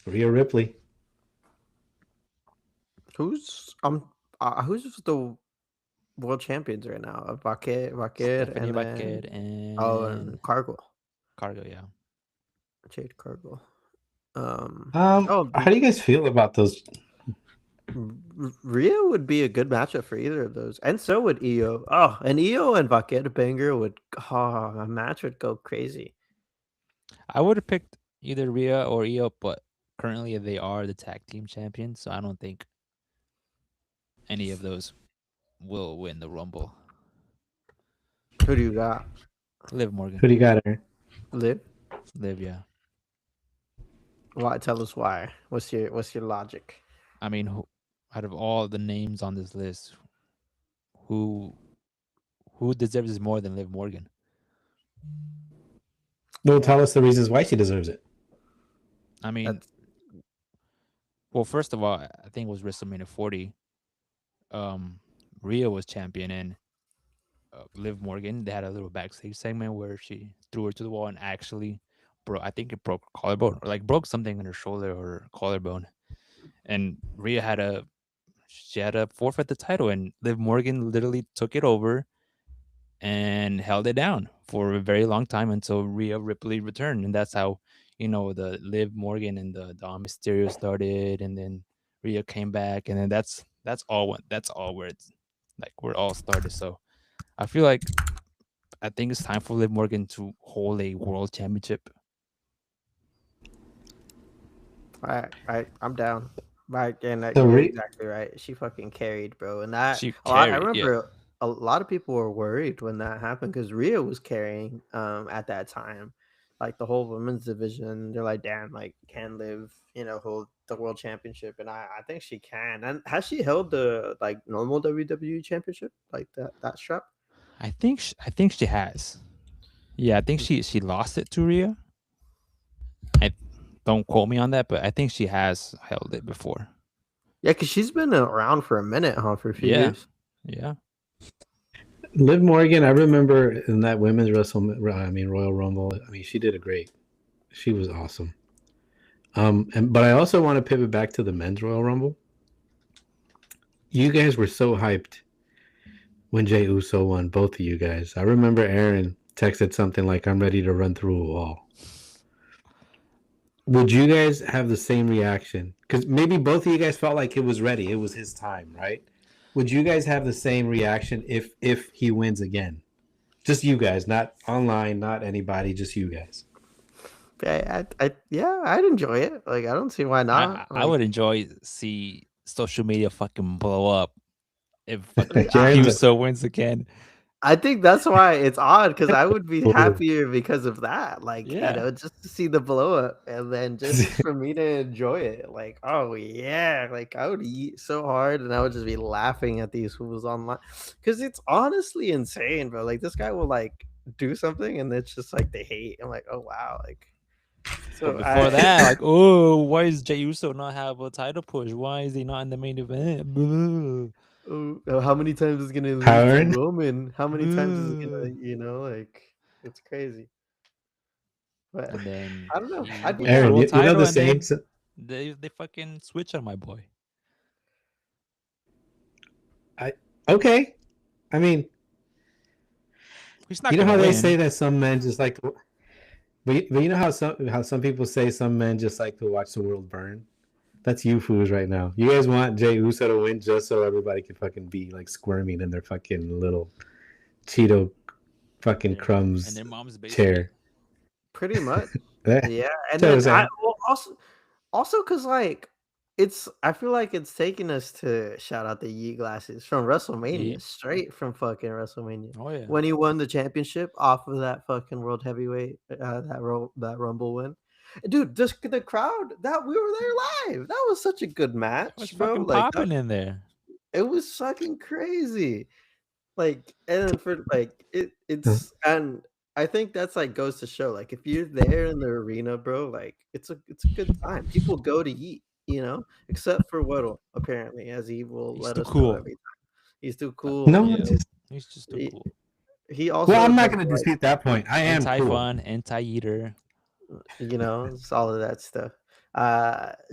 Rhea Ripley. Who's the world champions right now? Vaquer Stephanie and Vaquer then, and Cargo. Cargo, yeah. Jade Cargo. How do you guys feel about those? Rhea would be a good matchup for either of those, and so would Io. Oh, and Io and Vaquer Banger a match would go crazy. I would have picked either Rhea or Io, but currently they are the tag team champions, so I don't think any of those will win the Rumble. Who do you got? Liv Morgan. Who do you got her? Liv? Liv, yeah. Why? Tell us why. What's your logic? I mean, out of all the names on this list, who deserves this more than Liv Morgan? No, tell us the reasons why she deserves it. I mean, well, first of all, I think it was WrestleMania 40. Rhea was champion, and Liv Morgan, they had a little backstage segment where she threw her to the wall and actually broke. I think it broke her collarbone, or like broke something in her shoulder or collarbone. And Rhea had to forfeit the title, and Liv Morgan literally took it over and held it down for a very long time until Rhea Ripley returned, and that's how the Liv Morgan and the Dom Mysterio started, and then Rhea came back, and then that's all where it's like where it all started. So I feel like I think it's time for Liv Morgan to hold a world championship. I'm down. Right, and So you're exactly right. She fucking carried, bro, and that She I carried, remember a lot of people were worried when that happened because Rhea was carrying at that time, like the whole women's division. They're like, damn, like can Liv, hold the world championship, and I think she can. And has she held the like normal WWE championship, like that strap? I think she has. Yeah, I think she lost it to Rhea. Don't quote me on that, but I think she has held it before. Yeah, because she's been around for a minute, huh? For a few Yeah. years. Yeah. Liv Morgan, I remember in that women's Royal Rumble. I mean, she did a great. She was awesome. But I also want to pivot back to the men's Royal Rumble. You guys were so hyped when Jey Uso won, both of you guys. I remember Aaron texted something like, "I'm ready to run through a wall." Would you guys have the same reaction? Because maybe both of you guys felt like it was ready. It was his time, right? Would you guys have the same reaction if he wins again? Just you guys, not online, not anybody, just you guys. Yeah, I'd enjoy it. Like, I don't see why not. I would enjoy see social media fucking blow up if fucking Jaren's a- Uso wins again. I think that's why it's odd, because I would be happier because of that. Like, Yeah. you know, just to see the blow up and then just for me to enjoy it. Like, oh yeah, like I would eat so hard and I would just be laughing at these fools online. Because it's honestly insane, bro. Like, this guy will like do something and it's just like they hate. I'm like, oh wow, like. So But before that, like, oh, why is Jey Uso not have a title push? Why is he not in the main event? Boo. how many times is gonna lose Howard? to Roman? How many times is gonna, you know, like it's crazy. But And then I don't know. he I'd be wins the Aaron, world you know title, the and then saying. they fucking switch on my boy. Okay, I mean, He's not you know gonna how win. they say that some men just like, but you know how some people say some men just like to watch the world burn. That's you fools right now. You guys want Jey Uso to win just so everybody can fucking be like squirming in their fucking little Cheeto fucking And crumbs their mom's basement. chair. pretty much. Yeah, Yeah, and that's then what I'm saying. also because like I feel like it's taking us to shout out the Yee glasses from WrestleMania, Yeet. straight from fucking WrestleMania. Oh yeah. When he won the championship off of that fucking world heavyweight that Rumble win. Dude, just the crowd that we were there live. That was such a good match, It was bro. fucking Like popping in there. it was fucking crazy. Like, and then for like Huh. it's and I think that's like goes to show, like if you're there in the arena, bro, like it's a good time. People go to eat, you know, except for Waddle, apparently, as he will He's let too us know cool. every time. He's too cool. No, Yeah. just He's just too He, cool. he also well, I'm not has, going to like, dispute that point. I am cool. Anti-fun, anti-eater. you know, it's all of that stuff.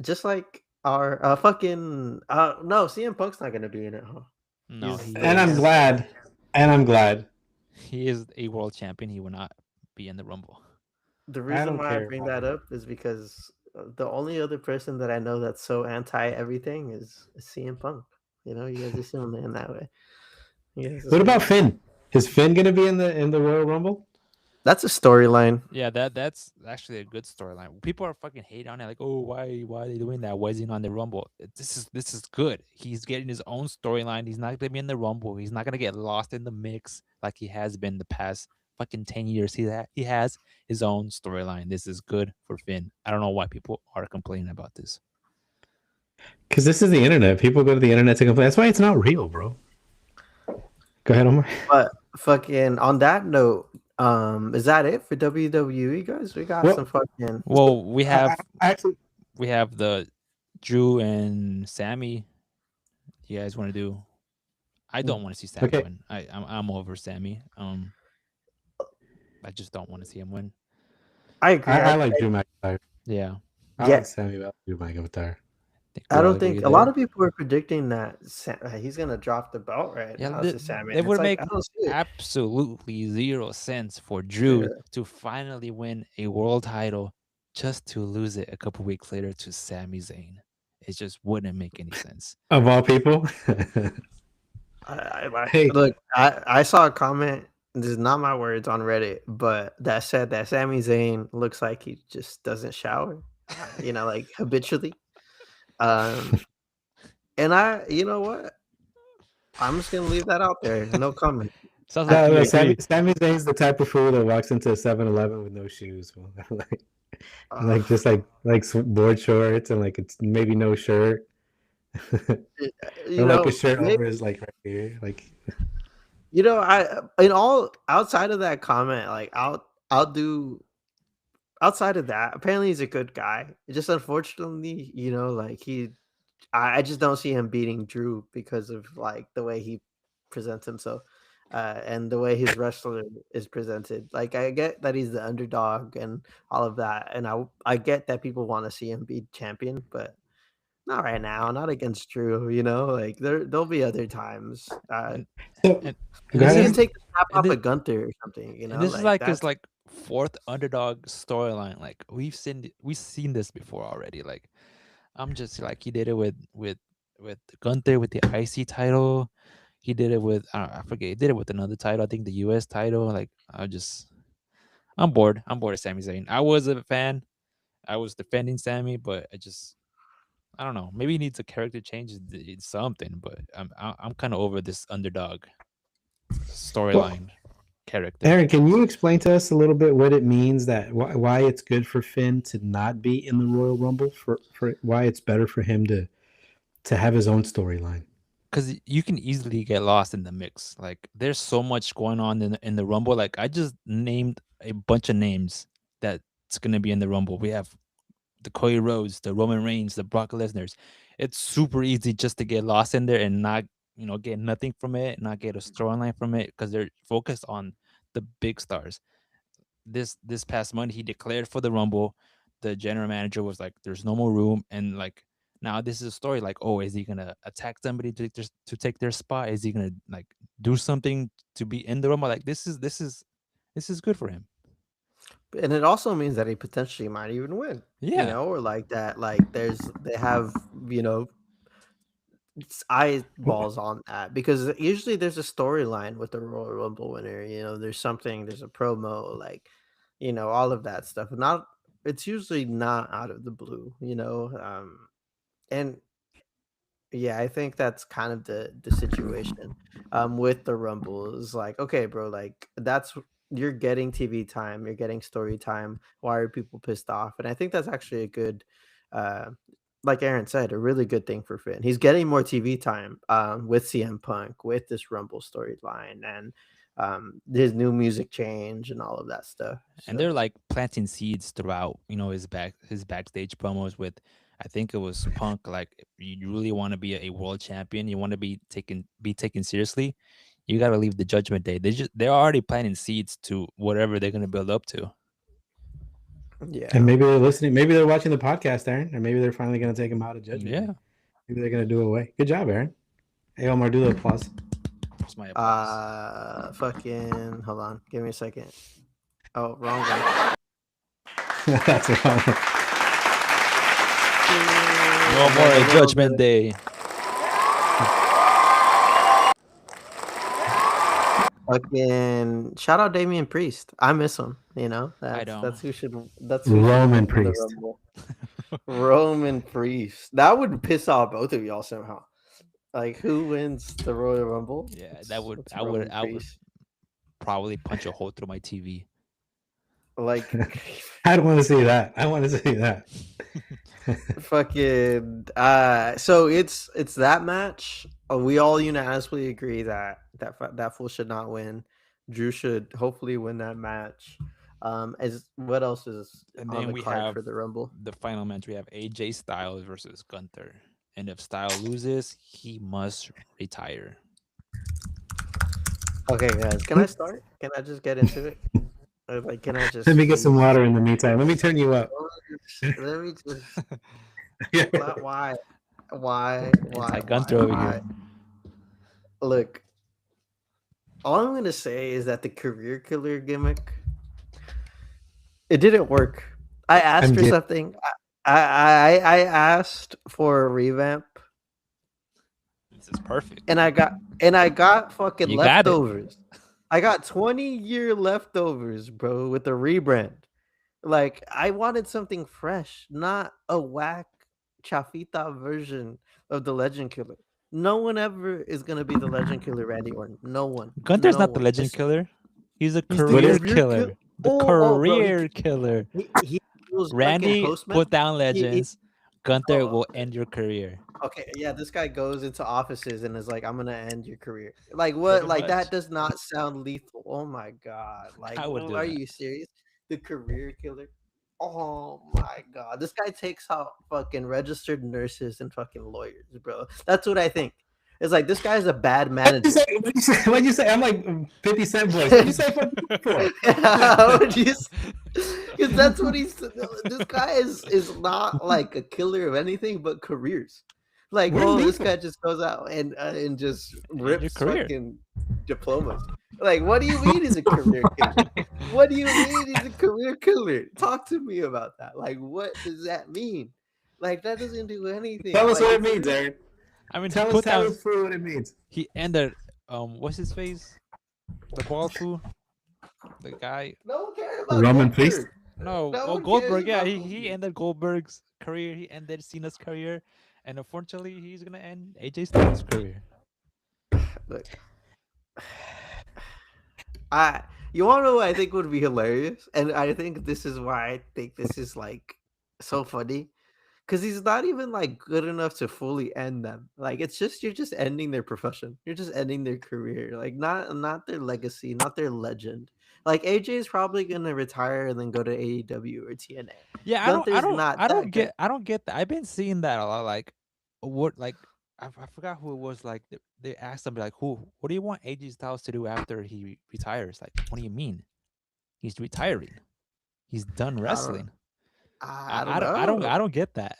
Just like our fucking no, CM Punk's not gonna be in it, huh? No, He's he And I'm is. glad. And I'm glad. He is a world champion. He will not be in the Rumble. The I reason don't why I care. bring that up is because the only other person that I know that's so anti everything is CM Punk. You know, you guys assume in that way. What about Finn? Is Finn going to be in the Royal Rumble? That's a storyline. Yeah, that's actually a good storyline. People are fucking hating on it, like, oh, why are they doing that? Why is he not in the Rumble? This is good. He's getting his own storyline. He's not gonna be in the Rumble. He's not gonna get lost in the mix like he has been the past fucking 10 years. He has his own storyline. This is good for Finn. I don't know why people are complaining about this. Because this is the internet. People go to the internet to complain. That's why it's not real, bro. Go ahead, Omar. But fucking on that note, is that it for WWE, guys? We got some fucking. Well, we have actually, we have the Drew and Sammy. You guys want to do? I don't want to see Sammy win. I'm over Sammy. I just don't want to see him win. I agree. I like Drew McIntyre. Yeah. I like Sammy, but Drew McIntyre. I don't think a lot of people are predicting that he's gonna drop the belt right now to Sammy. It would make absolutely zero sense for Drew to finally win a world title just to lose it a couple weeks later to Sami Zayn. It just wouldn't make any sense. Of all people. Hey, look, I saw a comment. This is not my words on Reddit, but that said that Sami Zayn looks like he just doesn't shower, you know, like habitually. And you know what? I'm just gonna leave that out there. No comment. Sounds like Sami Zayn's the type of fool that walks into a 7-Eleven with no shoes, like just like board shorts and like it's maybe no shirt, or like a shirt over his like right here, like. You know, I in all outside of that comment, like I'll do outside of that, apparently he's a good guy. Just unfortunately, like I just don't see him beating Drew because of like the way he presents himself, and the way his wrestler is presented. Like I get that he's the underdog and all of that, and I get that people want to see him be champion, but not right now, not against Drew. Like there'll be other times. And So and and go this He ahead. can is take the top and off this, of Gunther or something. and this is Like like his that's like fourth underdog storyline. Like we've seen this before already. Like I'm just like he did it with Gunther with the IC title. He did it with I forget. He did it with another title. I think the US title. Like I'm bored. I'm bored of Sami Zayn. I was a fan. I was defending Sammy, but I don't know. Maybe he needs a character change. It's something, but I'm kind of over this underdog Well, storyline character. Aaron, can you explain to us a little bit what it means that why it's good for Finn to not be in the Royal Rumble for why it's better for him to have his own storyline? Because you can easily get lost in the mix. Like there's so much going on in the Rumble. Like I just named a bunch of names that's gonna be in the Rumble. We have the Cody Rhodes, the Roman Reigns, the Brock Lesnar's. It's super easy just to get lost in there and not get nothing from it, not get a storyline from it because they're focused on the big stars. This past Monday he declared for the Rumble. The general manager was like, "There's no more room," and like now this is a story like, oh, is he gonna attack somebody to take their spot? Is he gonna like do something to be in the Rumble? Like this is good for him. and it also means that he potentially might even win. Yeah, Or like that. Like they have eyeballs on that because usually there's a storyline with the Royal Rumble winner. There's something, there's a promo, like all of that stuff. Not It's usually not out of the blue. And yeah, I think that's kind of the situation with the Rumble is like, okay, bro, like you're getting TV time, you're getting story time. Why are people pissed off? And I think that's actually a good uh like Aaron said, a really good thing for Finn. He's getting more TV time with CM Punk, with this Rumble storyline, and his new music change and all of that stuff. and So they're like planting seeds throughout his backstage promos with I think it was Punk like if you really want to be a world champion, you want to be taken seriously, you got to leave the Judgment Day. They're already planting seeds to whatever they're going to build up to. And yeah. maybe they're listening, maybe they're watching the podcast, Aaron, and maybe they're finally going to take him out of Judgment Day. Yeah, Maybe they're going to do it away. Good job, Aaron. Hey, Omar, do the applause. that's my applause. Fucking hold on, give me a second. Oh, wrong guy. That's wrong. No more a Judgment Day. Fucking shout out Damian Priest. I miss him. I That's don't. who should Roman win the Priest. Rumble. Roman Priest. That would piss off both of y'all somehow. Like who wins the Royal Rumble? Yeah, that would It's I would Roman I would Priest. probably punch a hole through my TV. Like I don't want to see that. I want to see that. fucking so it's that match. We all unanimously agree that fool should not win. Drew should hopefully win that match. As what else is And on then the we card have for the Rumble? the final match. We have AJ Styles versus Gunther. And if Styles loses, he must retire. Okay, guys, can I start? Can I just get into it? Like, can I just Let me get some please? water in the meantime. Let me turn you up. Let me just. Why? Why? Anti-Gunther over here. Look, all I'm gonna say is that the career killer gimmick, it didn't work. I asked for MJ. something. I asked for a revamp, This is perfect. and I got fucking You got it. leftovers. I got 20-year leftovers, bro, with the rebrand. Like I wanted something fresh, not a whack chafita version of the Legend Killer. No one ever is gonna be the Legend Killer, Randy Orton. No one. Gunther's No not the one. legend killer. He's a He's the career career killer. killer. The Bro, career killer. he was fucking Randy postman. put down He, legends. Gunther oh, will end your career. okay, yeah, this guy goes into offices and is like, "I'm gonna end your career." Like what? Pretty Like much. that does not sound lethal. Oh my god! Like, I would do are that. you serious? The career killer. Oh my god, this guy takes out fucking registered nurses and fucking lawyers, bro. That's what I think. It's like this guy's a bad What'd you manager. say? What'd you say? What'd you say? I'm like 50 Cent voice. What'd you say for? Because that's what he's. This guy is not like a killer of anything but careers. Like, We're oh, this lethal. guy just goes out and just rips career. fucking diplomas. Like, what do you mean he's a career killer? What do you mean he's a career killer? Talk to me about that. Like, what does that mean? Like, that doesn't do anything. Tell us like, what it means, Aaron. I mean, Tell he put down. us for what it means. He ended. What's his face? The bald fool. The guy. No one cares about Roman Goldberg. Priest? No, No oh one Goldberg. cares Yeah, about he Goldberg. ended Goldberg's career. He ended Cena's career, and unfortunately, he's gonna end AJ Styles' career. Look, you want to know what I think would be hilarious, and I think this is why I think this is like so funny, because he's not even like good enough to fully end them. Like it's just you're just ending their profession, you're just ending their career, like not their legacy, not their legend. Like AJ is probably gonna retire and then go to AEW or TNA. Yeah, Gunther's not I that don't good. get that. I've been seeing that a lot. Like, what, like, I forgot who it was. Like, they asked somebody, like, what do you want AJ Styles to do after he retires? Like, what do you mean? He's retiring. He's done wrestling. I don't know. I don't get that.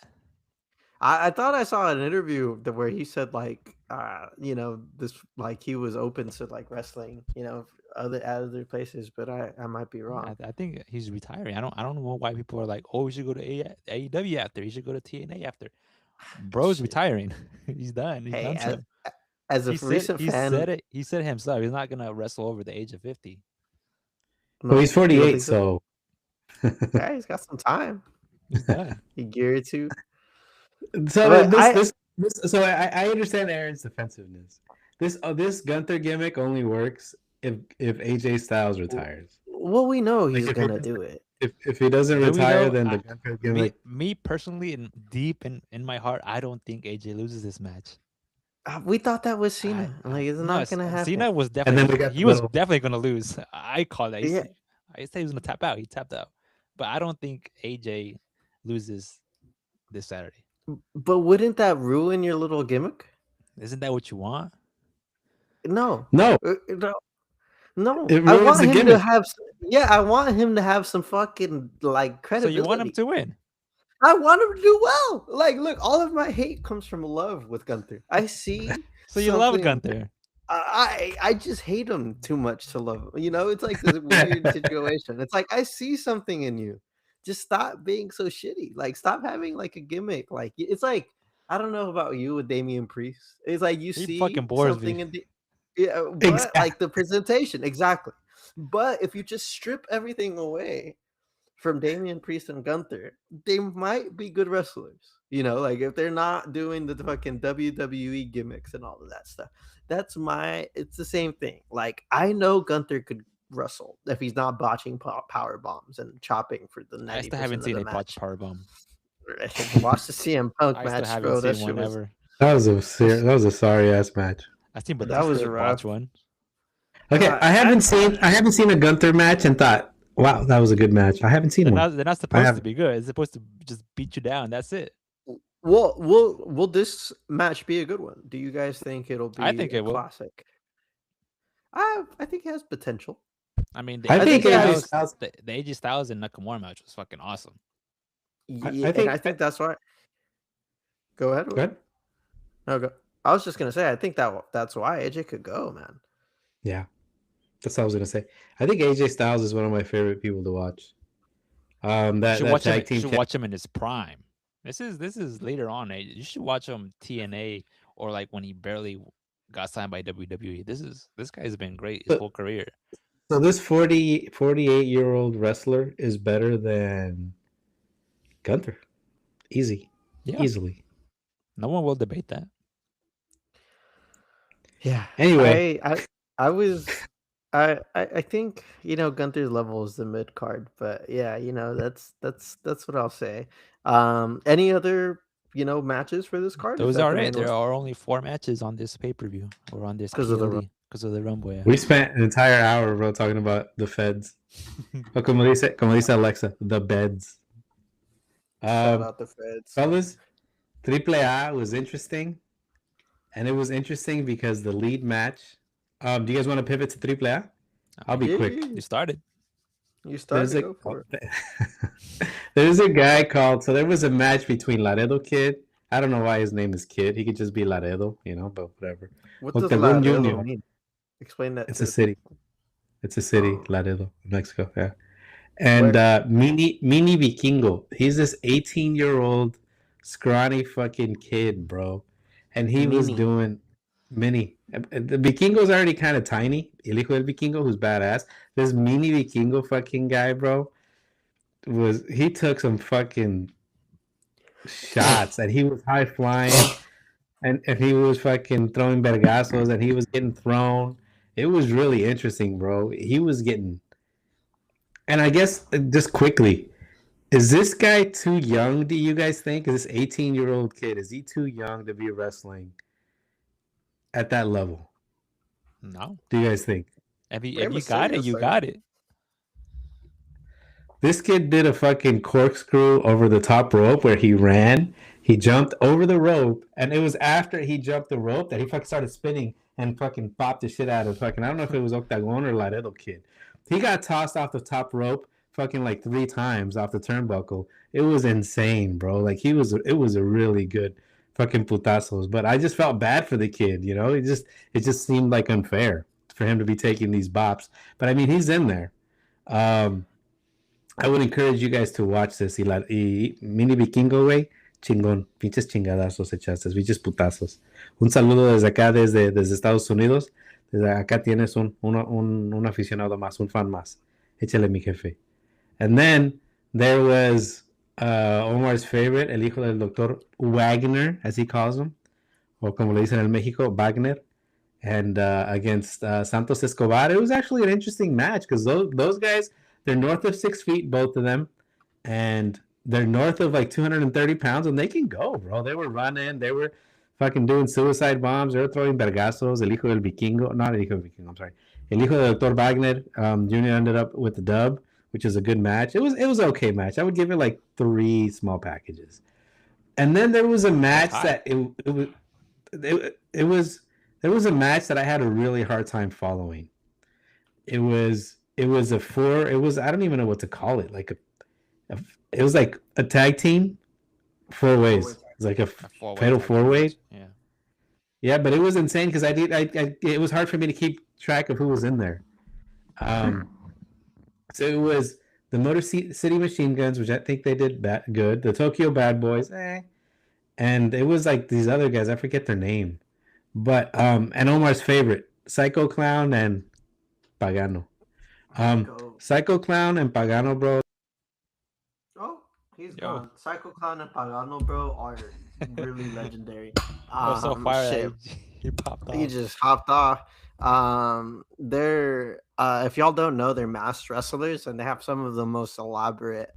I thought I saw an interview where he said like this like he was open to like wrestling, other places, but I might be wrong. I think he's retiring. I don't know why people are like, oh, he should go to AEW after. He should go to TNA after. Bro's Shit. retiring. He's done. He's Hey, done so. as a recent fan, He said it himself. He's not gonna wrestle over the age of 50. Well, he's you don't 48, think so. Yeah, he's got some time. He's done. He geared to. So But this so I understand Aaron's defensiveness. This Gunther gimmick only works if AJ Styles retires. Well, we know he's Like, gonna do it. If he doesn't Do we retire, know? then the Gunther gimmick. Me personally, and deep in my heart, I don't think AJ loses this match. We thought that was Cena. Like it's not gonna happen. Cena was And then we got definitely the little- definitely gonna lose. I call that. Yeah. I said he was gonna tap out. He tapped out, but I don't think AJ loses this Saturday. But wouldn't that ruin your little gimmick? Isn't that what you want? No. No, No, It I ruins want the him to gimmick. have. I want him to have some fucking like So credibility. you want him to win? I want him to do well. Like, look, all of my hate comes from love with Gunther. I see. So you love something- Gunther? I just hate him too much to love him. It's like this weird situation. It's like I see something in you. Just stop being so shitty. Like, stop having like a gimmick. Like, it's like I don't know about you with Damian Priest. It's like you He see fucking bores something me. in the but Exactly. like the presentation, exactly. But if you just strip everything away from Damian Priest and Gunther, they might be good wrestlers. Like if they're not doing the fucking WWE gimmicks and all of that stuff. It's the same thing. Like I know Gunther could wrestle if he's not botching power bombs and chopping for the 90% I still haven't of seen the a botch match. powerbomb. Watch the CM Punk I match, still bro. haven't That seen shit one was ever. that was a sorry ass match. I seen, but That was Batista rough. botch one. Okay, I haven't seen a Gunther match and thought, wow, that was a good match. I haven't seen one. They're not supposed to haven't. be good. It's supposed to just beat you down. That's it. Well, will this match be a good one? Do you guys think it'll be I think a it will. classic? I think it has potential. I mean, I think AJ Styles- the AJ Styles and Nakamura match was fucking awesome. Yeah, think- and I think that's why. Go ahead. Go ahead. No, go. I was just gonna say, I think that's why AJ could go, man. Yeah, that's what I was gonna say. I think AJ Styles is one of my favorite people to watch. That tag team. You should watch him in his prime. This is later on. You should watch him TNA or like when he barely got signed by WWE. This guy's been great his whole career. So this 48-year-old wrestler is better than Gunther. Easily. No one will debate that. Yeah. Anyway. I was. I think Gunther's level is the mid card, but yeah, that's what I'll say. Any other matches for this card? Those are it. There are only 4 matches on this pay-per-view or on this because of the Rumble. Yeah. We spent an entire hour, bro, talking about the feds. Como dice Alexa, the beds. Shout Um, out the Feds. fellas, Triple A was interesting, and it was interesting because the lead match. Do you guys want to pivot to Triple A? I I'll be mean, Yeah, quick. yeah. you started. You There's started. a Go for it. there's a guy called. So there was a match between Laredo Kid. I don't know why his name is Kid. He could just be Laredo, but whatever. What does Octagon Laredo Junior. mean? Explain that It's to a the city. people. It's a city, Oh, Laredo, Mexico. Yeah. And where? Mini Vikingo. He's this 18-year-old scrawny fucking kid, bro. And he was Mini. doing mini. The Vikingo's already kind of tiny. El Hijo del Vikingo, who's badass. This Mini Vikingo fucking guy, bro, he took some fucking shots and he was high flying and he was fucking throwing vergazos and he was getting thrown. It was really interesting, bro. He was getting, and I guess just quickly, is this guy too young? Do you guys think? Is this 18-year-old kid? Is he too young to be wrestling at that level? No. Do you guys think? If Rey you got it, you Mysterio's like got it. This kid did a fucking corkscrew over the top rope where he ran. He jumped over the rope, and it was after he jumped the rope that he fucking started spinning and fucking bopped the shit out of fucking. I don't know if it was Octagon or Laredo Kid. He got tossed off the top rope fucking like 3 times off the turnbuckle. It was insane, bro. Like it was a really good fucking putazos. But I just felt bad for the kid, it just seemed like unfair for him to be taking these bops. But I mean, he's in there. Um, I would encourage you guys to watch this. Mini Vikingo, güey, chingón. Pinches chingadazos echaste, pinches putazos. Un saludo desde acá, desde Estados Unidos. Desde acá tienes un aficionado más, un fan más. Échale, mi jefe. And then there was Omar's favorite, el hijo del doctor Wagner, as he calls him, o como le dicen en México, Wagner, and against Santos Escobar. It was actually an interesting match because those guys, they're north of 6 feet, both of them, and they're north of like 230 pounds, and they can go, bro. They were running, they were fucking doing suicide bombs, they were throwing vergazos. El hijo del Vikingo, not el hijo del Vikingo, I'm sorry. El hijo del Doctor Wagner Jr. ended up with the dub, which is a good match. It was an okay match. I would give it like 3 small packages. And then there was a That's match high. that it was there was a match that I had a really hard time following. It was a four. It was I don't even know what to call it. It was like a tag team 4 ways. It was like a A four-way fatal tag team 4 way. match. Yeah. Yeah, but it was insane because it was hard for me to keep track of who was in there. Um, so it was the Motor City Machine Guns, which I think they did good. The Tokyo Bad Boys, and it was like these other guys. I forget their name, but and Omar's favorite, Psycho Clown and Pagano. Go. Psycho Clown and Pagano, bro. Oh, he's Yo. gone. Psycho Clown and Pagano, bro, are really legendary. I was so fired Shit. that he popped off. He just hopped off. They're if y'all don't know, they're masked wrestlers, and they have some of the most elaborate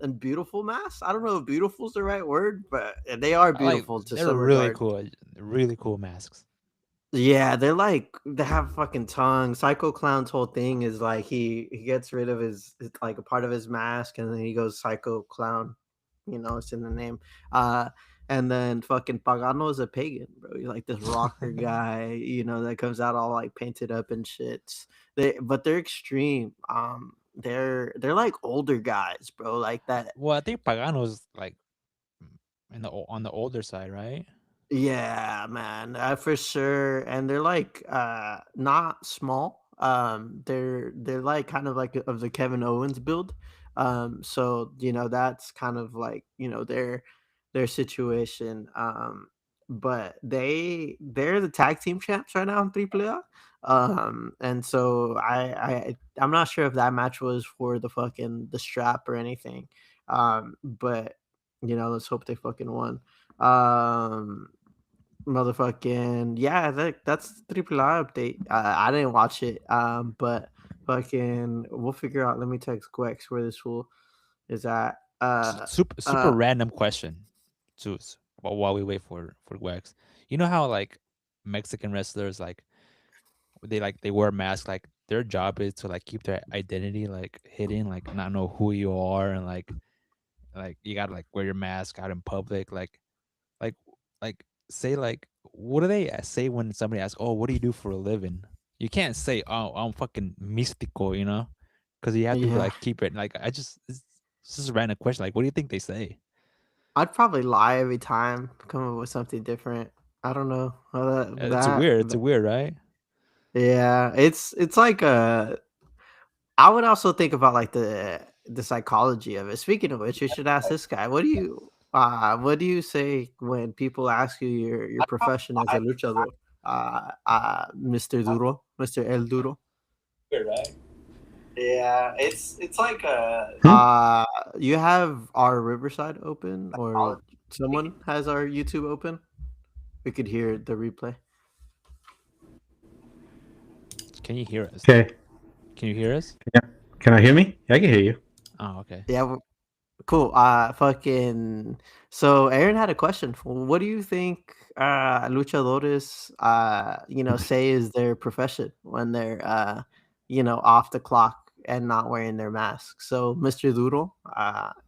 and beautiful masks. I don't know if beautiful is the right word, but they are beautiful to they're some really regard. really cool masks. Yeah, they have fucking tongue. Psycho Clown's whole thing is like he gets rid of his like a part of his mask, and then he goes Psycho Clown. It's in the name. And then fucking Pagano is a pagan, bro. He's like this rocker guy, that comes out all like painted up and shit. But they're extreme. They're like older guys, bro. Like that. Well, I think Pagano's like on the older side, right? Yeah, man, for sure. And they're like not small. They're like kind of like of the Kevin Owens build. So that's kind of like their situation. But they're the tag team champs right now in AAA. And so I'm not sure if that match was for the strap or anything. But let's hope they fucking won. Um, Motherfucking yeah, that's the triple I update. I didn't watch it, but fucking we'll figure out. Let me text Gwex where this fool is at. Super random question, too. While we wait for Wax, you know how like Mexican wrestlers they wear masks, like their job is to like keep their identity like hidden, like not know who you are, and like like you gotta like wear your mask out in public, like like say like what do they say when somebody asks, "Oh, what do you do for a living?" You can't say, "Oh, I'm fucking mystical," because you have to Yeah, like keep it. Like it's just a random question. Like, what do you think they say? I'd probably lie every time, come up with something different. I don't know. It's weird. It's weird, right? Yeah, it's like I would also think about like the psychology of it. Speaking of which, you should ask this guy. What do you say when people ask you your profession as a luchador? Mr. Duro, Mr. El Duro. Weird, right? Yeah, it's like Hmm? you have our Riverside open or someone has our YouTube open. We could hear the replay. Can you hear us? Okay. Can you hear us? Yeah. Can I hear me? Yeah, I can hear you. Oh, okay. Yeah, cool. Fucking. So Aaron had a question. What do you think luchadores say is their profession when they're off the clock and not wearing their mask? So Mr. Duro,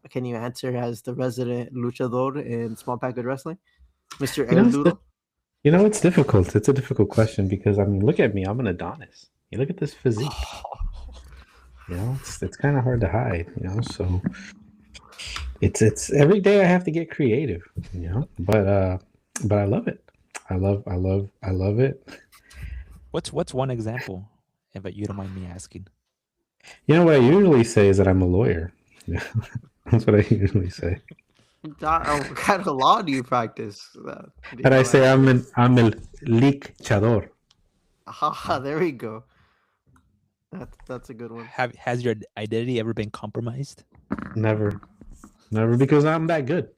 can you answer as the resident luchador in Small Package Wrestling? Mr. You know, El Duro? it's difficult. It's a difficult question because I mean, look at me. I'm an Adonis. You look at this physique. It's kind of hard to hide. So it's every day I have to get creative. But I love it. I love it. What's one example, if you don't mind me asking? What I usually say is that I'm a lawyer. That's what I usually say. What kind of law do you practice? But I say I'm el lichador. There we go. That's a good one. Has your identity ever been compromised? Never because I'm that good.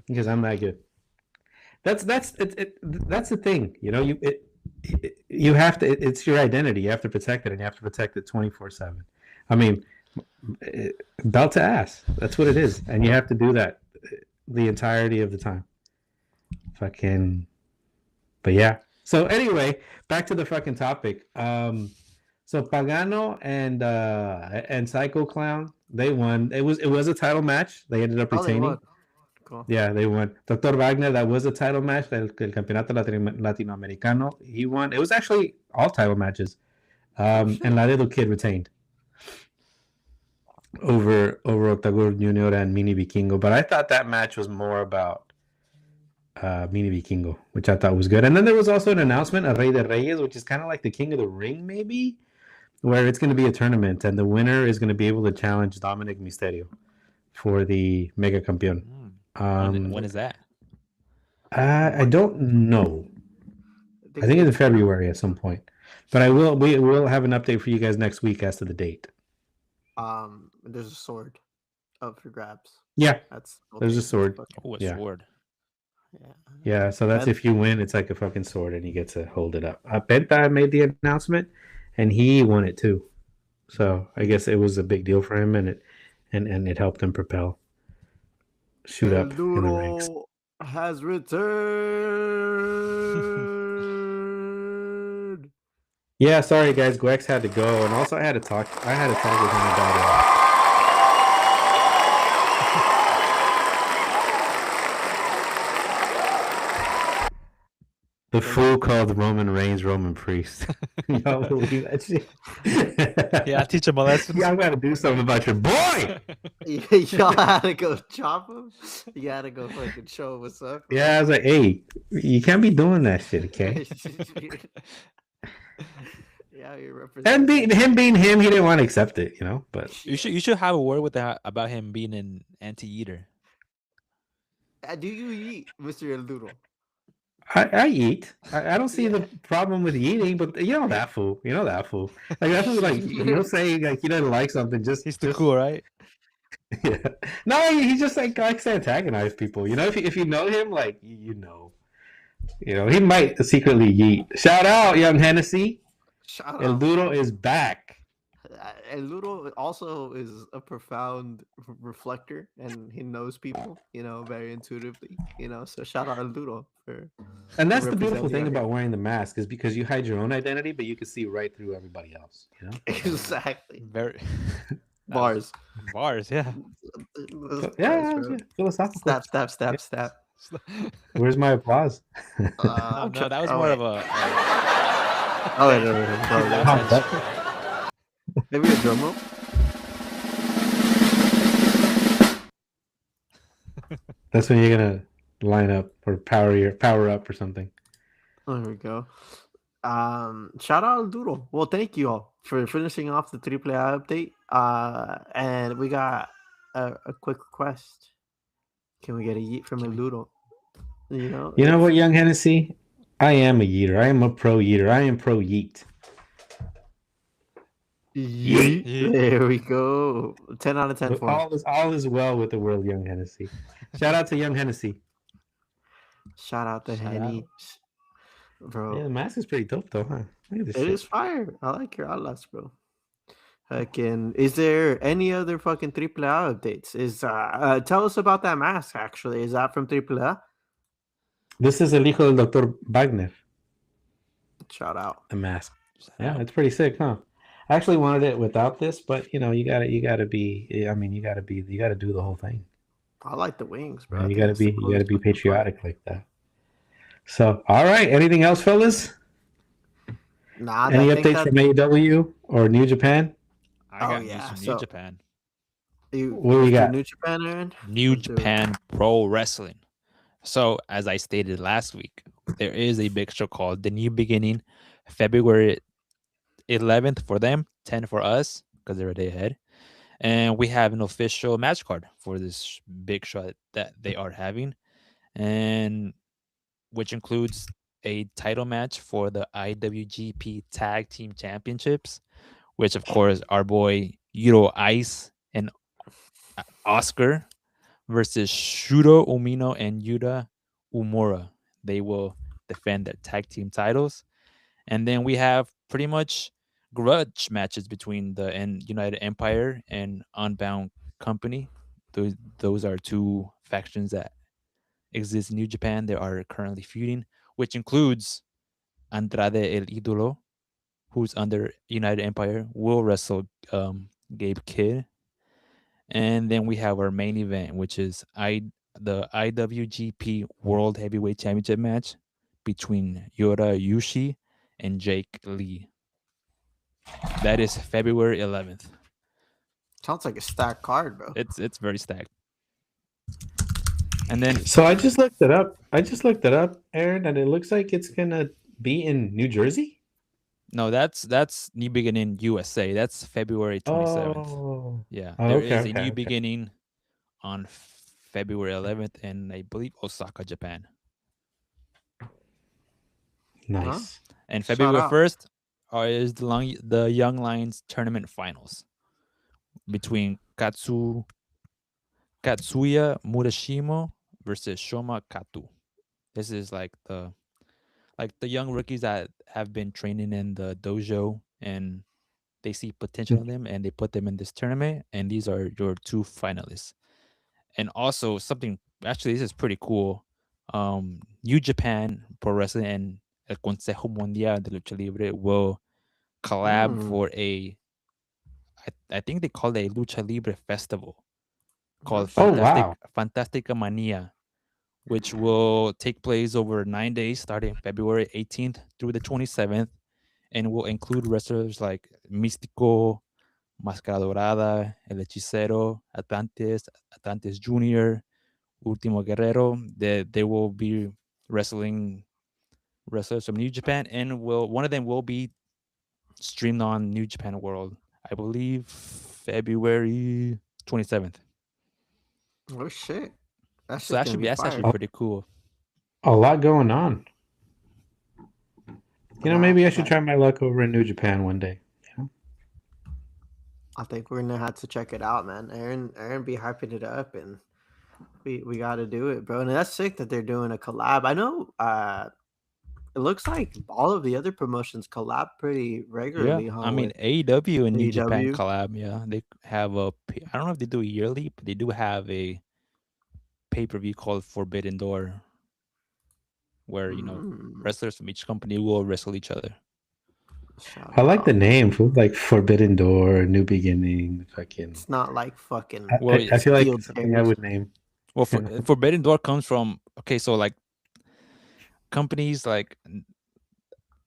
Because I'm that good. That's the thing. You have to. It's your identity. You have to protect it, and you have to protect it 24/7. I mean, belt to ass. That's what it is, and you have to do that the entirety of the time. Fucking. But yeah. So anyway, back to the fucking topic. So Pagano and Psycho Clown, they won. It was a title match. They ended up retaining. They won. Cool. Yeah, they won. Dr. Wagner, that was a title match. El Campeonato Latinoamericano, he won. It was actually all title matches. And Laredo Kid retained over Octagon Junior and Mini Vikingo. But I thought that match was more about Mini Vikingo, which I thought was good. And then there was also an announcement of Rey de Reyes, which is kind of like the King of the Ring, maybe, where it's going to be a tournament, and the winner is going to be able to challenge Dominic Mysterio for the Mega Campeón. When is that? I don't know. I think it's in February at some point. But we will have an update for you guys next week as to the date. There's a sword up for grabs. Yeah, There's a sword. Oh, a sword. Yeah, so that's if you win, it's like a fucking sword and you get to hold it up. Penta made the announcement and he won it too. So I guess it was a big deal for him, and it helped him shoot up in the ranks. Has returned. Yeah, sorry guys, Gwex had to go, and also I had to talk with him about the fool called Roman Reigns Roman Priest. Y'all believe that shit? Yeah, I'll teach him a lesson. Y'all gotta do something about your boy. Y'all had to go chop him. You had to go fucking show him what's up. Yeah, I was like, hey, you can't be doing that shit, okay? Yeah, you're And representing. him being him, he didn't want to accept it, But You should have a word with that about him being an anti-eater. Do you eat, Mr. El Duro? I eat. I don't see the problem with eating, but that fool. Like that fool, like he'll say like he doesn't like something. He's too cool, right? Yeah. No, he just like likes to antagonize people. If you know him, like he might secretly eat. Shout out, Young Hennessy. Shout El out. Duro is back. El Duro also is a profound reflector, and he knows people, very intuitively, So shout out El Duro for. And that's the beautiful thing about wearing the mask is because you hide your own identity, but you can see right through everybody else. Exactly. Very. That was Bars. bars, yeah. Those bars, Yeah, bro. yeah, philosophical. Stab, stab, Yeah. stab, stab. Where's my applause? No, I'm no, trying. that was Oh more wait. of a Oh wait, thank no, you. no, no, no, That no. was Oh, that- extra. Maybe a drum roll. that's when you're gonna line up or power up or something. There we go. Shout out Doodle. Well, thank you all for finishing off the AAA update. And we got a quick request. Can we get a yeet from a Doodle? You know, You know if what, Young Hennessy? I am a yeeter. I am a pro yeeter. I am pro yeet. yeet, Yeet. Yeah. there we go. 10 out of 10 for him. All is well with the world, Young Hennessy. Shout out to Young Hennessy. Shout out to Shout out. Henny, bro. Yeah, the mask is pretty dope though, huh? Look at this It shit. is fire. I like your alas, bro. Fucking, is there any other fucking AAA updates? Tell us about that mask. Actually, is that from AAA? This is El Hijo del Doctor Wagner, Shout out. the mask. Shout Yeah, out. it's pretty sick, huh? I actually wanted it without this, but you gotta be. I mean, you gotta do the whole thing. I like the wings, bro. Man, I you think gotta that's the be, you gotta coolest be fucking part. patriotic like that. So, all right. Anything else, fellas? Nah, Any I think updates that. from AEW or New Japan? I Oh got news yeah. from New So Japan. you What do let's you do got? New Japan, Aaron. New Let's do it. Japan Pro Wrestling. So, as I stated last week, there is a big show called The New Beginning, February 11th for them, 10 for us, because they're a day ahead. And we have an official match card for this big show that they are having, and which includes a title match for the IWGP Tag Team Championships, which, of course, our boy Yuro Ice and Oscar versus Shudo Umino and Yuta Umura. They will defend their tag team titles. And then we have pretty much grudge matches between the United Empire and Unbound Company. Those are two factions that exist in New Japan. They are currently feuding, which includes Andrade El Idolo, who's under United Empire, will wrestle Gabe Kidd. And then we have our main event, which is the IWGP World Heavyweight Championship match between Yota Yushi and Jake Lee. That is February 11th. Sounds like a stacked card, bro. It's very stacked. And then So I just looked it up. Aaron, and it looks like it's gonna be in New Jersey. no, that's New Beginning USA. That's February 27th. Oh, Yeah, oh there okay, is a okay, New okay. Beginning on February 11th in, I believe, Osaka, Japan. Nice. And Shout February out. 1st is the Young Lions tournament finals between Katsuya Murashimo versus Shoma Katu. This is like the young rookies that have been training in the dojo, and they see potential in them and they put them in this tournament, and these are your two finalists. And also something, actually, this is pretty cool. New Japan Pro Wrestling and El Consejo Mundial de Lucha Libre will collab Mm. for I think they call it a Lucha Libre festival called shit. Oh wow. Fantastica Mania, which will take place over 9 days, starting February 18th through the 27th, and will include wrestlers like Místico, Máscara Dorada, El Hechicero, Atlantis Jr., Último Guerrero. They will be wrestling wrestlers from New Japan, and one of them will be streamed on New Japan World, I believe, February 27th. Oh shit. That's So just gonna be that's fire. actually pretty cool. A lot going on. Maybe I should try my luck over in New Japan one day. I think we're gonna have to check it out, man. Aaron be hyping it up, and we got to do it, bro. And that's sick that they're doing a collab. I know. It looks like all of the other promotions collab pretty Yeah, regularly, huh? I mean With AEW and New Japan AEW. collab. Yeah, they have I don't know if they do it yearly, but they do have a pay-per-view called Forbidden Door, where Mm. wrestlers from each company will wrestle each other. Shout I like the out. name, like Forbidden Door, New Beginning. Fucking, It's not like fucking Well, I feel like steel something I chairs. would name. well, Forbidden Door comes from, okay, so like companies like,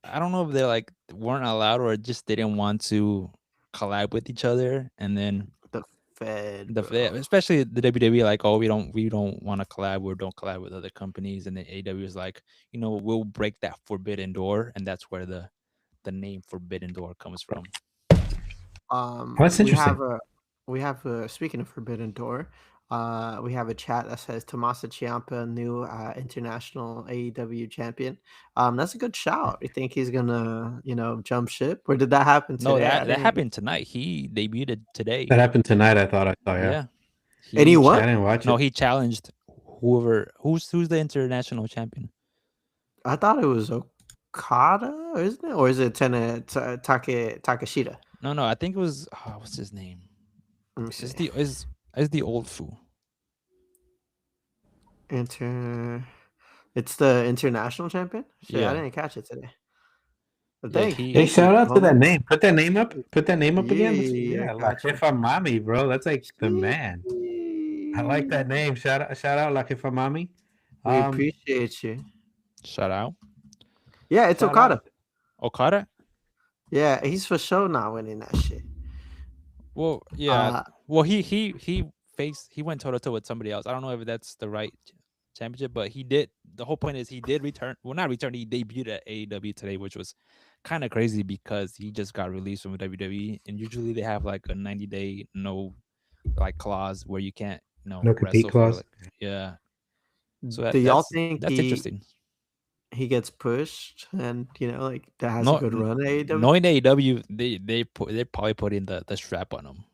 I don't know if they're like weren't allowed or just didn't want to collab with each other, and then The Fed, bro. especially the WWE, like, oh, we don't want to collab or don't collab with other companies, and the AEW is like, we'll break that forbidden door, and that's where the name Forbidden Door comes from. Oh, that's We interesting. have a speaking of Forbidden Door, we have a chat that says Tommaso Ciampa, new international AEW champion. That's a good shout. You think he's gonna, jump ship? Or did that happen No, today? I that didn't. happened tonight. He debuted today. That happened tonight. I thought I saw. Yeah, Yeah, he Anyone? I didn't watch no, it. he challenged who's the international champion. I thought it was Okada, isn't it? Or is it Takeshita? No, I think it was, what's his name? Let me see. Is the old fool. Inter. It's the international champion. Shit, I Yeah, didn't catch it today. But yeah, Hey, thank you, shout out to that homie. name. Put that name up. Put that name up again. Yeah, I Yeah, La got you. Jefa Mami, bro. That's like the man. I like that Sheesh. name. Shout out La Jefa Mami. We Um, appreciate you. shout out Yeah, it's shout Okada. out. Okada. Yeah, he's for sure not winning that shit. Well, yeah. Uh, Well, he went toe to toe with somebody else. I don't know if that's the right championship, but he did. The whole point is he did return. Well, not return. He debuted at AEW today, which was kind of crazy because he just got released from WWE, and usually they have like a 90-day no like clause where you can't No compete wrestle for clause. like, yeah. So do y'all think that's interesting. he gets pushed and like that has a No, good run at AEW? knowing AEW, they probably put in the strap on him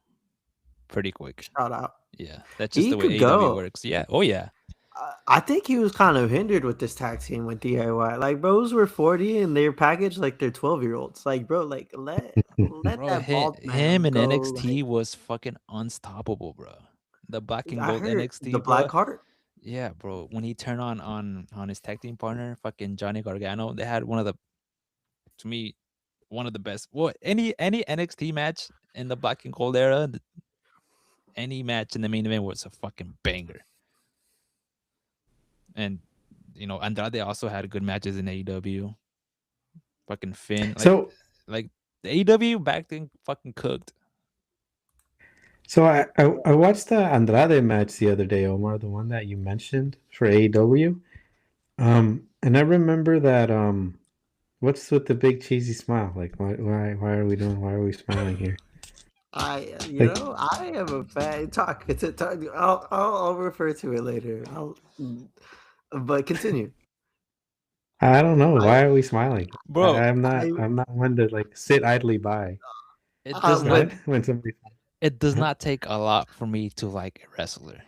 pretty quick. Shout out. Yeah, that's just He the way could AEW go. works. Yeah. Oh yeah. I think he was kind of hindered with this tag team with DIY. Like bros were 40 and they're packaged like they're 12-year-olds. Like bro, like let Bro, that bald him man in go. NXT was fucking unstoppable, bro. The black and I gold heard the NXT, bro. Black Heart. Yeah, bro. When he turned on his tag team partner, fucking Johnny Gargano, they had to me, one of the best. Well, any NXT match in the black and gold era, any match in the main event was a fucking banger. And Andrade also had good matches in AEW. Fucking Finn, So, like the AEW back then fucking cooked. I watched the Andrade match the other day, Omar, the one that you mentioned for AEW. And I remember that what's with the big cheesy smile? Like why are we smiling here? Like I am a fan. Talk. It's a talk. I'll refer to it later. But continue. I don't know. I Why are we smiling? Bro, I I'm not one to like sit idly by. it does not when When somebody it does Huh? not take a lot for me to like a wrestler.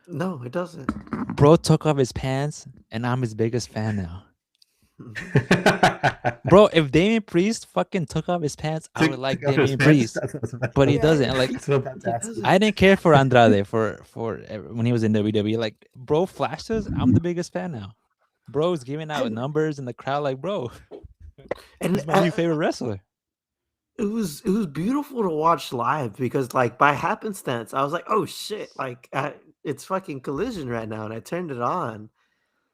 no, it doesn't. Bro took off his pants, and I'm his biggest fan now. Bro, if Damian Priest fucking took off his pants, I would like Took off his Damian pants? Priest, That's what I was about but to he say. doesn't. Like, That's what I'm about to He ask you. doesn't. I didn't care for Andrade when he was in WWE. Like, bro flashes, I'm the biggest fan now. Bro's giving out And numbers in the crowd. Like, bro, and he's my new favorite wrestler. it was beautiful to watch live because like by happenstance I was like, oh shit, like it's fucking Collision right now, and I turned it on,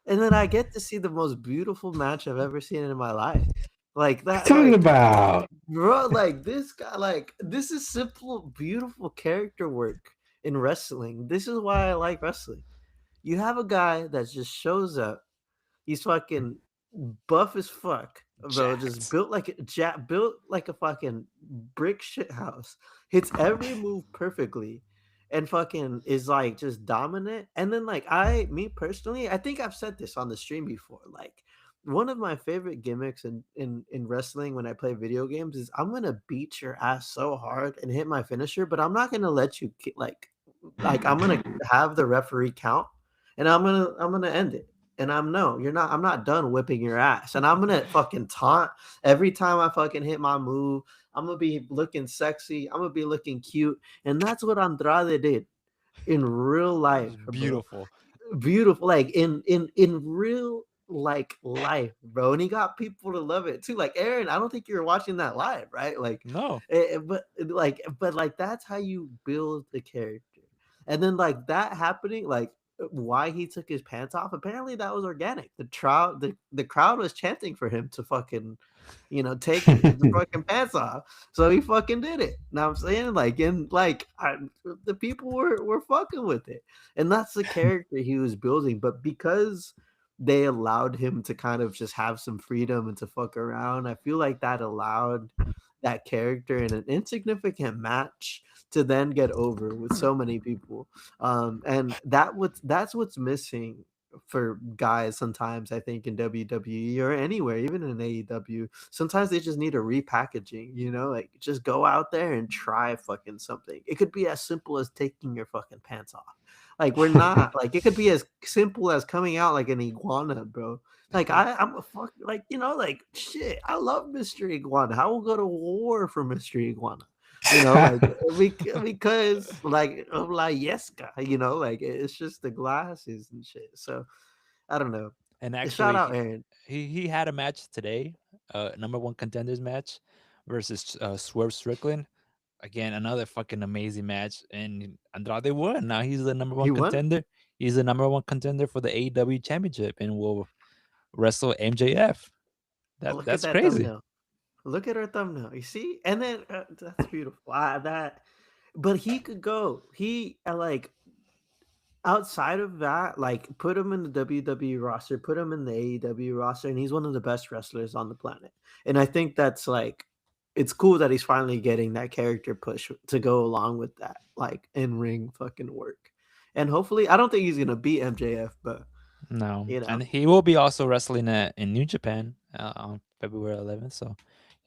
and then I get to see the most beautiful match I've ever seen in my life. Like What are you that, talking like about? bro, like this guy, like this is simple, beautiful character work in wrestling. This is why I like wrestling. You have a guy that just shows up. He's fucking buff as fuck, bro. Just Jacked. built like a fucking brick shit house. Hits every move perfectly, and fucking is like just dominant. And then like me personally, I think I've said this on the stream before. Like one of my favorite gimmicks in wrestling when I play video games is I'm gonna beat your ass so hard and hit my finisher, but I'm not gonna let you like I'm gonna have the referee count, and I'm gonna end it. And I'm not done whipping your ass. And I'm gonna fucking taunt every time I fucking hit my move. I'm gonna be looking sexy. I'm gonna be looking cute. And that's what Andrade did in real It was life, bro. beautiful. Beautiful. Like in real like life, bro, and he got people to love it too. Like Aaron, I don't think you were watching that live, right? Like, No. but that's how you build the character, and then like that happening, like why he took his pants off. Apparently, that was organic. The crowd was chanting for him to fucking, take the fucking pants off. So he fucking did it. Now I'm saying, like, and like the people were fucking with it, and that's the character he was building. But because they allowed him to kind of just have some freedom and to fuck around, I feel like that allowed that character in an insignificant match to then get over with so many people. And that's what's missing for guys sometimes, I think, in WWE or anywhere, even in AEW. Sometimes they just need a repackaging, like just go out there and try fucking something. It could be as simple as taking your fucking pants off. Like, we're not like, it could be as simple as coming out like an iguana, bro. Like, I'm a fuck, like, like, shit, I love Mr. Iguana. I will go to war for Mr. Iguana. Like, because like of like Yeska, like it's just the glasses and shit. So I don't know. And Shout actually, out Aaron. he had a match today, number one contenders match versus Swerve Strickland. Again, another fucking amazing match, and Andrade won. Now he's the number one He won. contender. He's the number one contender for the AEW championship, and will wrestle MJF. Look at That's that crazy. thumbnail. Look at our thumbnail. You see, and then that's beautiful. But he could go. He like outside of that, like put him in the WWE roster, put him in the AEW roster, and he's one of the best wrestlers on the planet. And I think that's like, it's cool that he's finally getting that character push to go along with that, like in ring fucking work. And hopefully, I don't think he's gonna beat MJF, but No, you know, and he will be also wrestling in New Japan on February 11th. So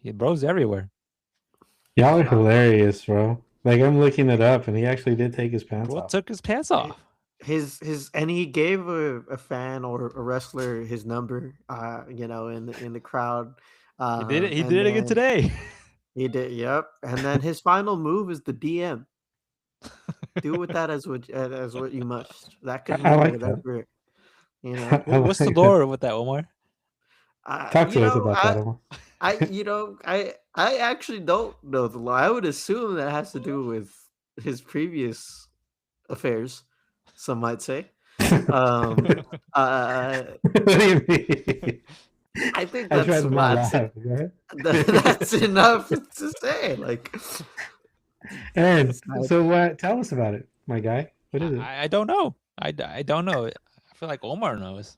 he bro's everywhere. Y'all are hilarious, bro. Like, I'm looking it up, and he actually did take his pants Bro off. took his pants off. his and he gave a fan or a wrestler his number, in the crowd. He did it. He And did it again then today. he did, yep. And then his final move is the DM. Do with that as what you must. That could I mean like that. whatever, you know. I What's the like that. lore with that, Omar? Talk to us about that, Omar. I actually don't know the law. I would assume that has to do with his previous affairs, some might say. Um, uh, What do you mean? I think I tried that's to not that's laugh. Right? that's enough to say. Like, Aaron, so what? Tell us about it, my guy. What is it? I don't know. I don't know. I feel like Omar knows.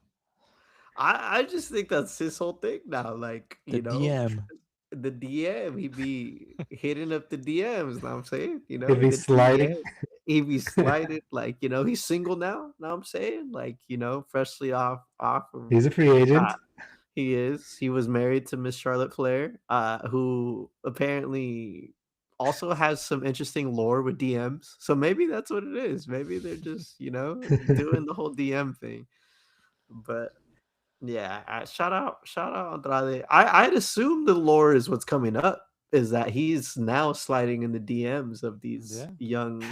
I just think that's his whole thing now. Like, The DM. the DM, he be hitting up the DMs. Know what I'm saying, If he's the sliding, DM, he be slided. Like, he's single now. Know what I'm saying, like, freshly off of. he's a free agent. He is. He was married to Miss Charlotte Flair, who apparently also has some interesting lore with DMs. So maybe that's what it is. Maybe they're just, doing the whole DM thing. But yeah, shout out Andrade. I'd assume the lore is what's coming up is that he's now sliding in the DMs of these Yeah. young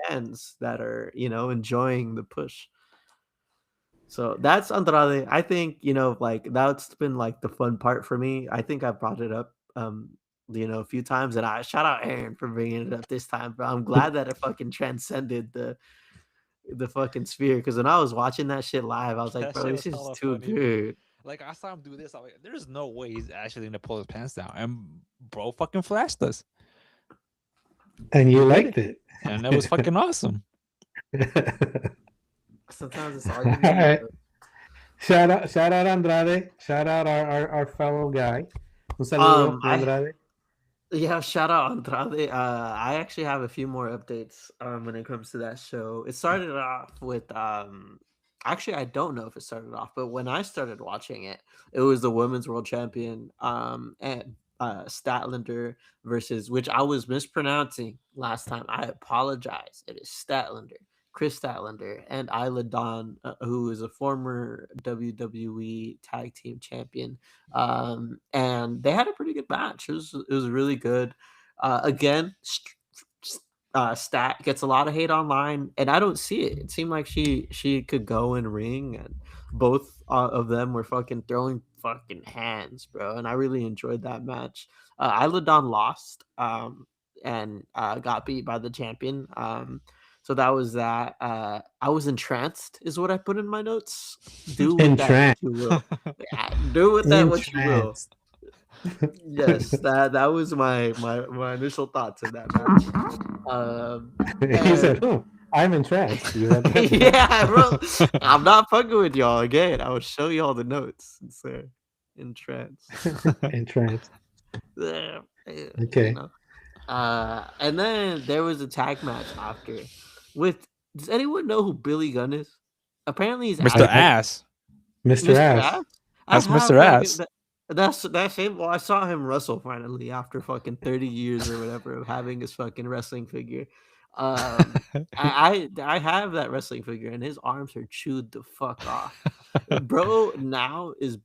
fans that are, enjoying the push. So that's Andrade. I think, like that's been like the fun part for me. I think I brought it up a few times, and I shout out Aaron for bringing it up this time, but I'm glad that it fucking transcended the fucking sphere, because when I was watching that shit live, I was like, That bro, shit this was is hella too funny. good. Like, I saw him do this. I'm like, there's no way he's actually gonna pull his pants down. And bro fucking flashed us. And you liked it. And that was fucking awesome. Sometimes it's all you need. All right. Shout out Andrade. Shout out our fellow guy. Un saludo, Andrade. Yeah, shout out Andrade. I actually have a few more updates when it comes to that show. It started off with actually I don't know if it started off, but when I started watching it, it was the women's world champion and Statlander versus, which I was mispronouncing last time. I apologize. It is Statlander. Chris Statlander and Isla Dawn, who is a former WWE Tag Team Champion, and they had a pretty good match. It was really good. Again, stat gets a lot of hate online, and I don't see it. It seemed like she could go in ring, and both of them were fucking throwing fucking hands, bro. And I really enjoyed that match. Iladon lost, and got beat by the champion. So that was that. I was entranced, is what I put in my notes. Do with that what Entranced. you will. Yeah, do with that what you will. Entranced. Yes, that was my initial thoughts in that match. He said, And "Oh, I'm entranced." You read that? yeah, bro, I'm not fucking with y'all again. I will show y'all the notes. It's there in trance. Entranced. Yeah, Okay. And then there was a tag match after. With does anyone know who Billy Gunn is? Apparently, he's Mr. active. Ass. Mr. Mr. Ass. Ass. I That's have Mr. Ass. that's him. Well, I saw him wrestle finally after fucking 30 years or whatever of having his fucking wrestling figure. I have that wrestling figure, and his arms are chewed the fuck off. Bro now is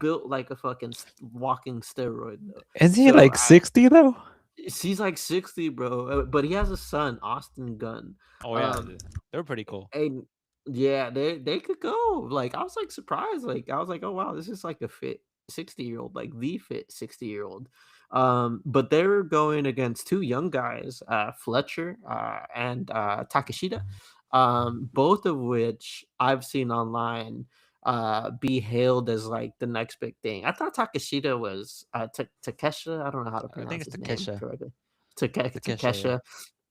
built like a fucking walking steroid though. Is he So like 60 though? he's like 60, bro. But he has a son, Austin Gunn. Oh yeah, Um, they're pretty cool. and yeah, they could go. Like I was like surprised. Like I was like, oh wow, this is like a fit 60-year-old, like the fit 60-year-old. But they're going against two young guys, Fletcher and Takeshita, both of which I've seen online be hailed as like the next big thing. I thought Takeshita was Takesha. I don't know how to I think pronounce it's his name Takesha. correctly. Takesha, yeah. Takesha.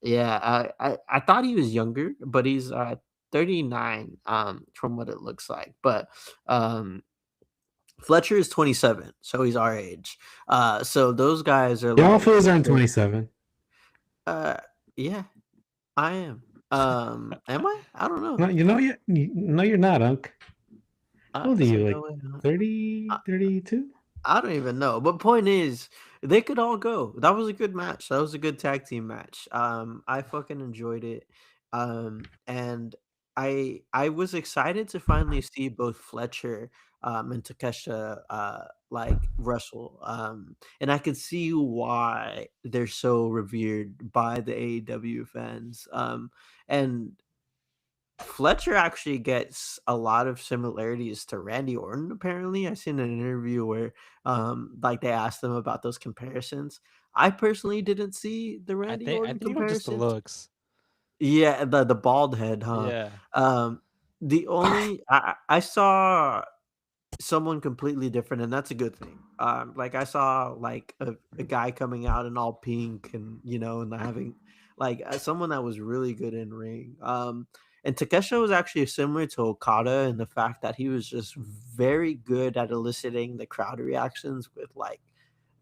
Yeah, I thought he was younger, but he's 39 from what it looks like. But Fletcher is 27, so he's our age. So those guys are Y'all like fools are in 27. uh yeah, I am. Am I? I don't know. No, no, you're not, Unc. How old are So you? Like no way, huh? 30, 32? I don't even know. But point is, they could all go. That was a good match. That was a good tag team match. I fucking enjoyed it. And I was excited to finally see both Fletcher and Takesha like wrestle. And I could see why they're so revered by the AEW fans. And Fletcher actually gets a lot of similarities to Randy Orton. Apparently, I seen an interview where, like they asked them about those comparisons. I personally didn't see the Randy I Orton think it was just the comparisons. looks. Yeah, the bald head, huh? Yeah. The only I saw someone completely different, and that's a good thing. Like I saw like a guy coming out in all pink, and and having like someone that was really good in ring. And Takesha was actually similar to Okada in the fact that he was just very good at eliciting the crowd reactions with like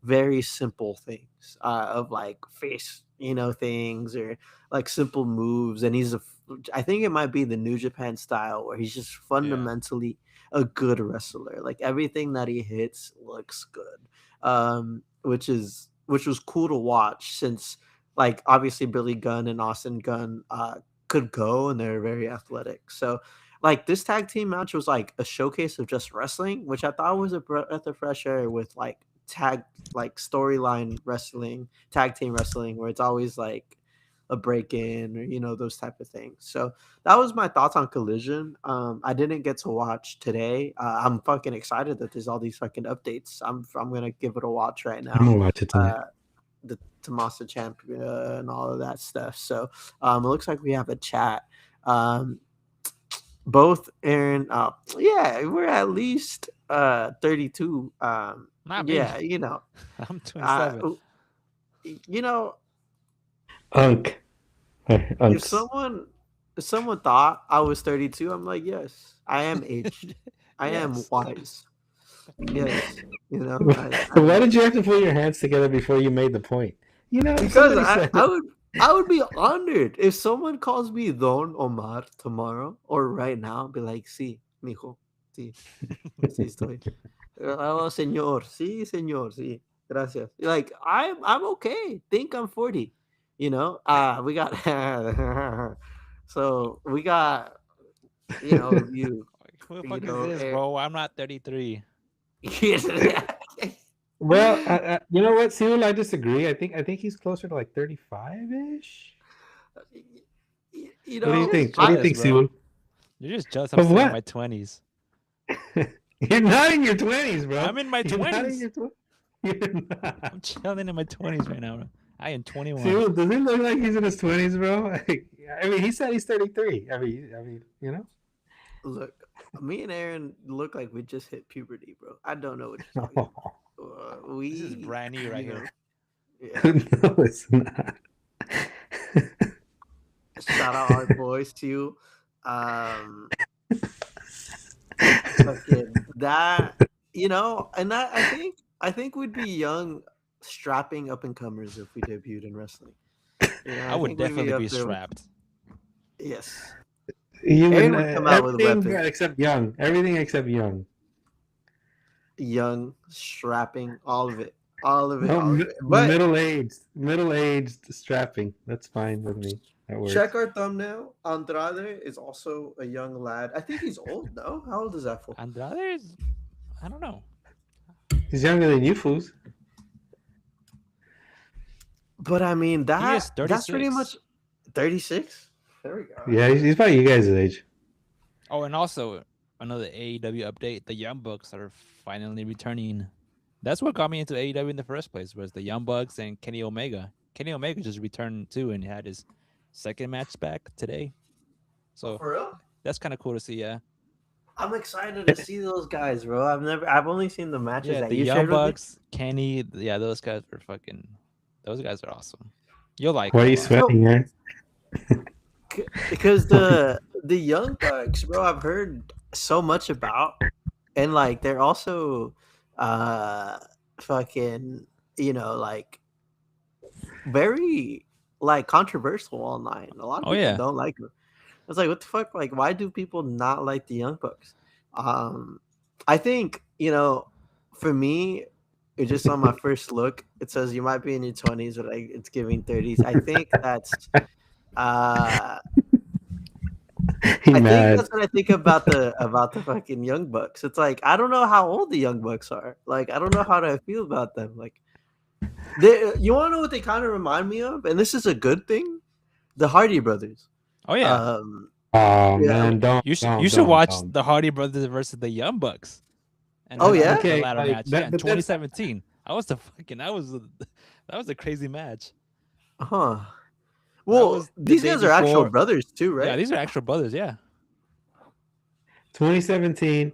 very simple things of like face things or like simple moves. And I think it might be the New Japan style where he's just fundamentally a good wrestler. Like everything that he hits looks good, which was cool to watch since like obviously Billy Gunn and Austin Gunn could go, and they're very athletic. So like this tag team match was like a showcase of just wrestling, which I thought was a breath of fresh air with like tag like storyline wrestling, tag team wrestling, where it's always like a break in or those type of things. So that was my thoughts on Collision. I didn't get to watch today. I'm fucking excited that there's all these fucking updates. I'm gonna give it a watch right I'm gonna now. watch it tonight. The Tommaso Champion and all of that stuff. So it looks like we have a chat. Both Aaron, yeah, we're at least 32. Not me. Yeah, I'm 27. you know, Unk. if Unks. someone thought I was 32, I'm like, yes, I am aged. I am Yes. wise. Yes, Why did you have to put your hands together before you made the point? because somebody said I would be honored if someone calls me Don Omar tomorrow or right now. Be like, sí, mijo, sí, sí estoy. Oh, señor, sí, señor, sí, gracias. Like I'm okay. Think I'm 40. We got so we got you Who the fuck is this, bro? I'm not 33. Well, you know what, Cyril? I disagree. I think he's closer to like 35-ish. You What do you know, think? What do you jealous, think, bro. Sewell? You're just jealous. I'm Of still in what? my 20s. You're not in your 20s, bro. I'm in my You're not in 20s. your 20s. You're not. I'm chilling in my 20s right now, bro. I am 21. Sewell, does it look like he's in his 20s, bro? I mean, he said he's 33. I mean, you know? look, me and Aaron look like we just hit puberty, bro. I don't know what you're talking about. This is brand new right here. Yeah. No, it's not. Shout out our boys too. Fucking that, and that I think we'd be young, strapping up and comers if we debuted in wrestling. I I would think we'd definitely up be there with, strapped. yes. You would Aaron would come out with everything weapons, except young. Everything except young. young, strapping, all of it, all of it, No, all of it. But middle-aged strapping. That's fine with me. That works. check our thumbnail. Andrade is also a young lad. I think he's old. No, how old is that fool? Andrade is, I don't know. He's younger than you fools. But I mean He is that's pretty 36. much 36. There we go. Yeah, he's probably you guys' age. Oh, and also another AEW update: the Young Bucks are finally returning. That's what got me into AEW in the first place. Was the Young Bucks and Kenny Omega. Kenny Omega just returned too, and had his second match back today. So For real? that's kind of cool to see. Yeah, I'm excited to see those guys, bro. I've only seen the matches yeah. that The you Young shared with me. Bucks, Kenny. Yeah, those guys are fucking. Those guys are awesome. You'll like. Why are them you a lot. sweating, Aaron? Because the Young Bucks, bro, I've heard so much about, and like they're also fucking, like very like controversial online. A lot of Oh people yeah. don't like them. I was like, what the fuck? Like, why do people not like the Young Bucks? I think, for me, it just on my first look, it says you might be in your 20s, but like it's giving 30s. I think that's He I think mad. that's what I think about the fucking Young Bucks. It's like I don't know how old the Young Bucks are. Like I don't know how to feel about them. Like you want to know what they kind of remind me of, and this is a good thing. The Hardy Brothers. Oh yeah. Oh Yeah. man, don't. You should don't, you should don't, watch don't. the Hardy Brothers versus the Young Bucks. And Oh, the- yeah? the Okay, ladder like, match. that- Yeah, in but that's- 2017. That was that was a crazy match. Huh. Well, was the these day guys are actual before- brothers too, right? Yeah, these are actual brothers. Yeah, 2017.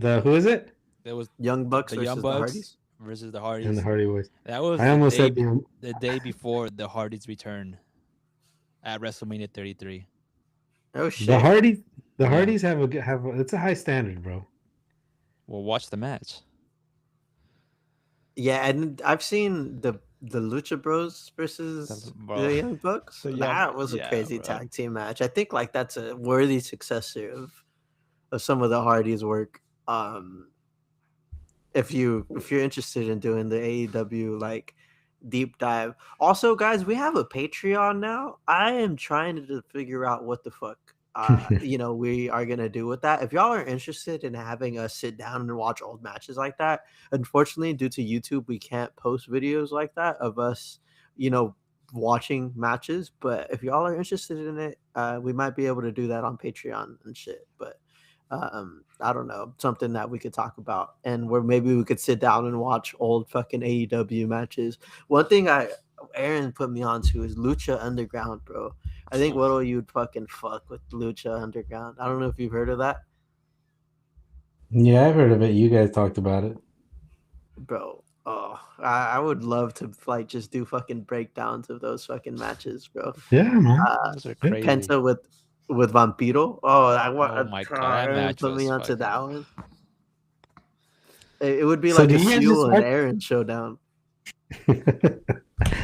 Who is it? there was Young Bucks the versus Young the Bucks Hardys. versus the And Hardys. the Hardy Boys. That was I almost said the day before the Hardys return at WrestleMania 33. Oh shit. the Hardy. The Yeah. Hardys have it's a high standard, bro. Well, watch the match. Yeah, and I've seen the Lucha Bros versus Bro. the Young Bucks. The Young- That was a yeah, crazy bro. tag team match. I think like that's a worthy successor of some of the Hardys' work. If you're interested in doing the AEW like deep dive. Also, guys, we have a Patreon now. I am trying to figure out what the fuck we are gonna do with that. If y'all are interested in having us sit down and watch old matches like that, unfortunately, due to YouTube, we can't post videos like that of us, watching matches. But if y'all are interested in it, we might be able to do that on Patreon and shit. But I don't know, something that we could talk about, and where maybe we could sit down and watch old fucking AEW matches. One thing Aaron put me on to is Lucha Underground, bro. I think What'll you'd fucking fuck with Lucha Underground. I don't know if you've heard of that, Yeah, I've heard of it. You guys talked about it. bro. Oh, I would love to like just do fucking breakdowns of those fucking matches, bro. Yeah, man. Those are crazy. Penta with Vampiro. Oh, Oh my God, that Aaron match put me was onto that fucking- one. It would be So like do a you guys Seal just and watch- Aaron showdown.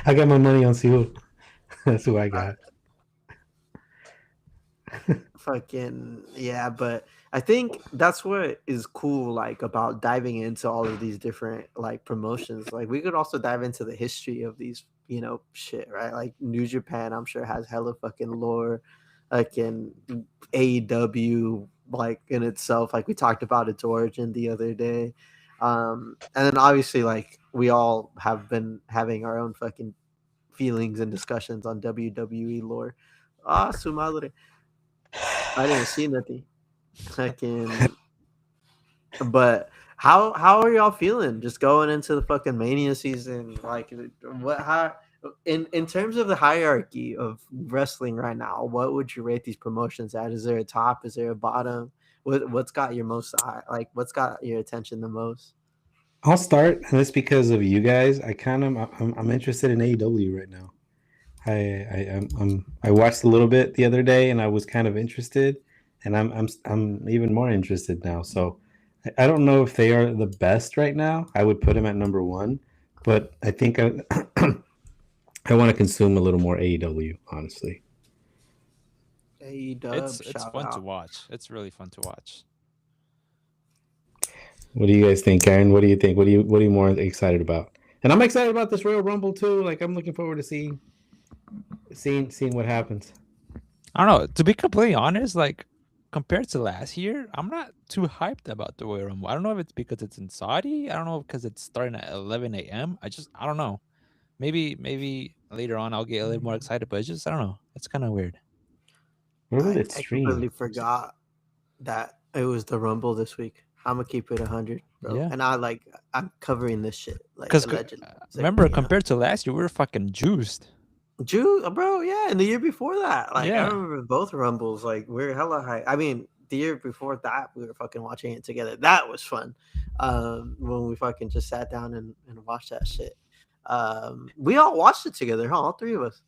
I got my money on Seoul. That's who I got. Fucking yeah, but I think that's what is cool like about diving into all of these different like promotions. Like we could also dive into the history of these, shit, right? Like New Japan, I'm sure has hella fucking lore. Like in AEW, like in itself, like we talked about its origin the other day. And then obviously like we all have been having our own fucking feelings and discussions on WWE lore. Ah, su madre. I didn't see nothing. I can, but how are y'all feeling? Just going into the fucking Mania season, like what? How in terms of the hierarchy of wrestling right now, what would you rate these promotions at? Is there a top? Is there a bottom? What's got your most like? What's got your attention the most? I'll start, and it's because of you guys. I'm interested in AEW right now. I watched a little bit the other day, and I was kind of interested, and I'm even more interested now. So I don't know if they are the best right now. I would put them at number one, but I think I want to consume a little more AEW, honestly. AEW It's shout fun to out. watch. It's really fun to watch. What do you guys think, Aaron? What do you think? What are you more excited about? And I'm excited about this Royal Rumble too. Like I'm looking forward to seeing what happens. I don't know. To be completely honest, like compared to last year, I'm not too hyped about the Royal Rumble. I don't know if it's because it's in Saudi. I don't know because it's starting at 11 a.m. I don't know. Maybe later on I'll get a little more excited, but it's just I don't know. It's kind of weird. Where will I, it I stream? completely forgot that it was the Rumble this week. I'm gonna keep it 100, bro. Yeah. And I'm covering this shit like Because allegedly. So, remember, you know, compared to last year, we were fucking juiced. Bro, yeah, and the year before that, like I Yeah. remember both Rumbles, like we're hella high. I mean, the year before that, we were fucking watching it together. That was fun. When we fucking just sat down and watched that shit. We all watched it together, huh? All three of us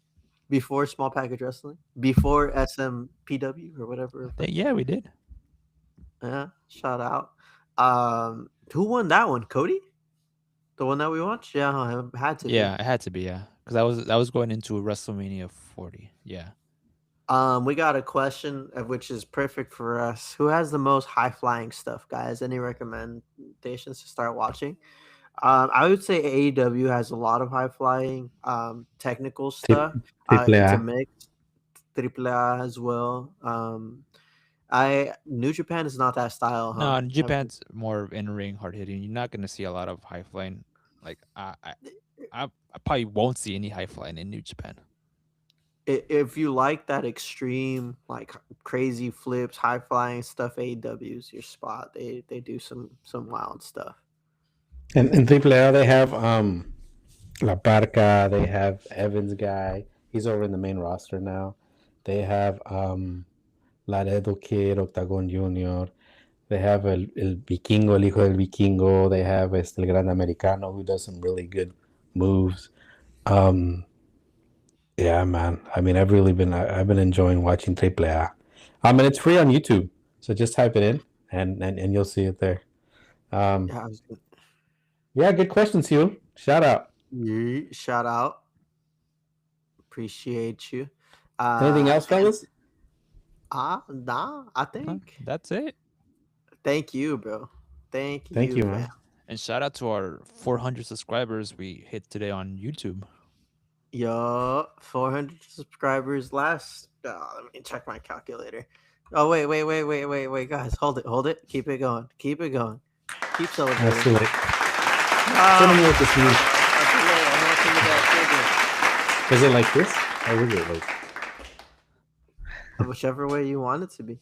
before Small Package Wrestling, before SMPW or whatever. Yeah, we did. Yeah, shout out. Who won that one? Cody? The one that we watched? Yeah, it had to be. Yeah, it had to be, yeah. Because I was going into WrestleMania 40. Yeah. We got a question which is perfect for us. Who has the most high flying stuff, guys? Any recommendations to start watching? I would say AEW has a lot of high flying technical stuff. Triple It's a A. mix. AAA as well. I New Japan is not that style, huh? No, in Japan's more in ring, hard hitting. You're not gonna see a lot of high flying. Like I probably won't see any high flying in New Japan. If you like that extreme, like crazy flips, high flying stuff, AEW is your spot. They do some wild stuff. And in Triple A, they have La Parca. They have Evans guy. He's over in the main roster now. They have Laredo Kid, Octagon Junior. They have el Vikingo, el hijo del Vikingo. They have el Gran Americano, who does some really good moves. Yeah, man. I mean, I've been enjoying watching Triple A. And it's free on YouTube, so just type it in and you'll see it there. Yeah, Yeah, good questions, Hugh. Shout out. shout out, appreciate you. Anything else, And fellas? nah, I Huh? think. That's it. Thank you, bro. Thank Thank you, you, man. man. And shout out to our 400 subscribers we hit today on YouTube. Yo, 400 subscribers last. Let me check my calculator. Oh wait, guys, hold it, keep it going, keep celebrating. That's too late. Ah, Send me with this news. that's too late. I'm not thinking that Is it like this? Or is it like? trigger. Whichever way you want it to be.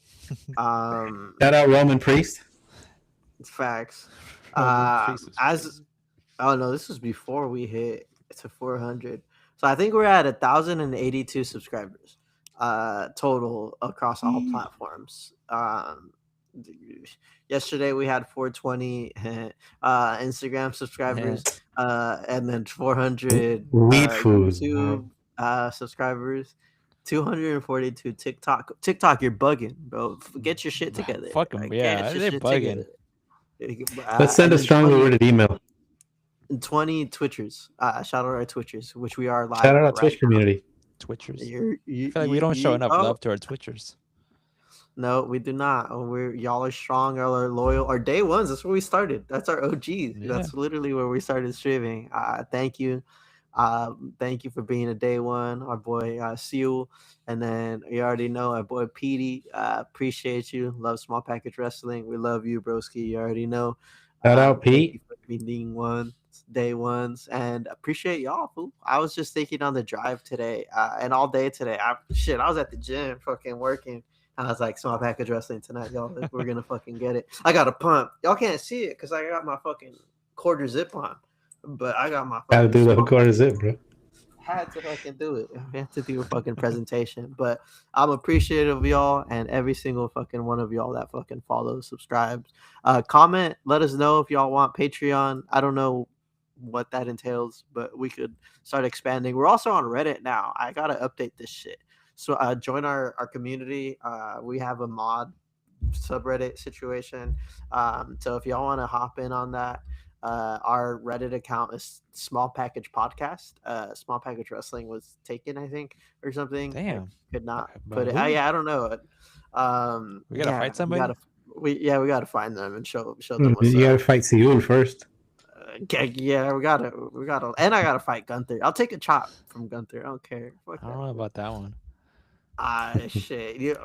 Shout out Roman Priest. Facts. Roman Priest is As crazy. oh no, this was before we hit to 400. So I think we're at 1,082 subscribers total across all platforms. Yesterday we had 420 Instagram subscribers, and then 400 Weed food. YouTube subscribers. 242 TikTok. TikTok, you're bugging, bro. Get your shit together. Fuck 'em, Like, yeah, get your they're shit bugging. together. Let's send And a then strongly worded email. 20 Twitchers. Shout out our Twitchers, which we are live Shout out our right Twitch community. Twitchers. now. I feel like we don't show enough love to our Twitchers. No, we do not. Y'all are strong, y'all are loyal. Our day ones, that's where we started. That's our OGs. Yeah. That's literally where we started streaming. Thank you. Thank you for being a day one. Our boy Seal. And then you already know our boy Petey. Appreciate you. Love Small Package Wrestling. We love you, broski. You already know. Shout out Thank you Pete. for being one. day ones, and appreciate y'all. Fool. I was just thinking on the drive today, and all day today. I was at the gym, fucking working. I was like, small package wrestling tonight, y'all. We're gonna fucking get it. I got a pump. Y'all can't see it because I got my fucking quarter zip on, but I got my. Gotta do the quarter zip, bro. Had to fucking do it. I had to do a fucking presentation. But I'm appreciative of y'all and every single fucking one of y'all that fucking follows, subscribes, comment. Let us know if y'all want Patreon. I don't know what that entails, but we could start expanding. We're also on Reddit now. I gotta update this shit. So join our community. We have a mod subreddit situation. So if y'all want to hop in on that, our Reddit account is Small Package Podcast. Small Package Wrestling was taken, I think, or something. Damn. I could not But put it. who? I don't know. We gotta fight somebody? We gotta find them and show them what's You gotta up. fight Seul first. Yeah, we gotta, and I gotta fight Gunther. I'll take a chop from Gunther. I don't care. Fuck I don't know about that one. Shit.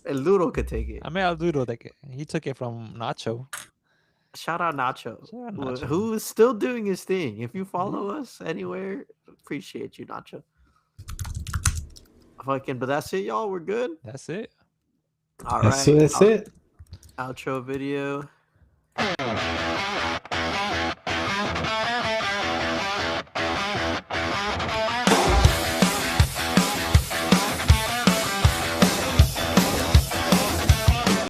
El Ludo could take it. I mean, I'll do it. He took it from Nacho. Shout out Nacho, Shout out Nacho. who is still doing his thing. If you follow us anywhere, appreciate you, Nacho. Fucking, but that's it, y'all. We're good. That's it. All right. That's it. Outro video.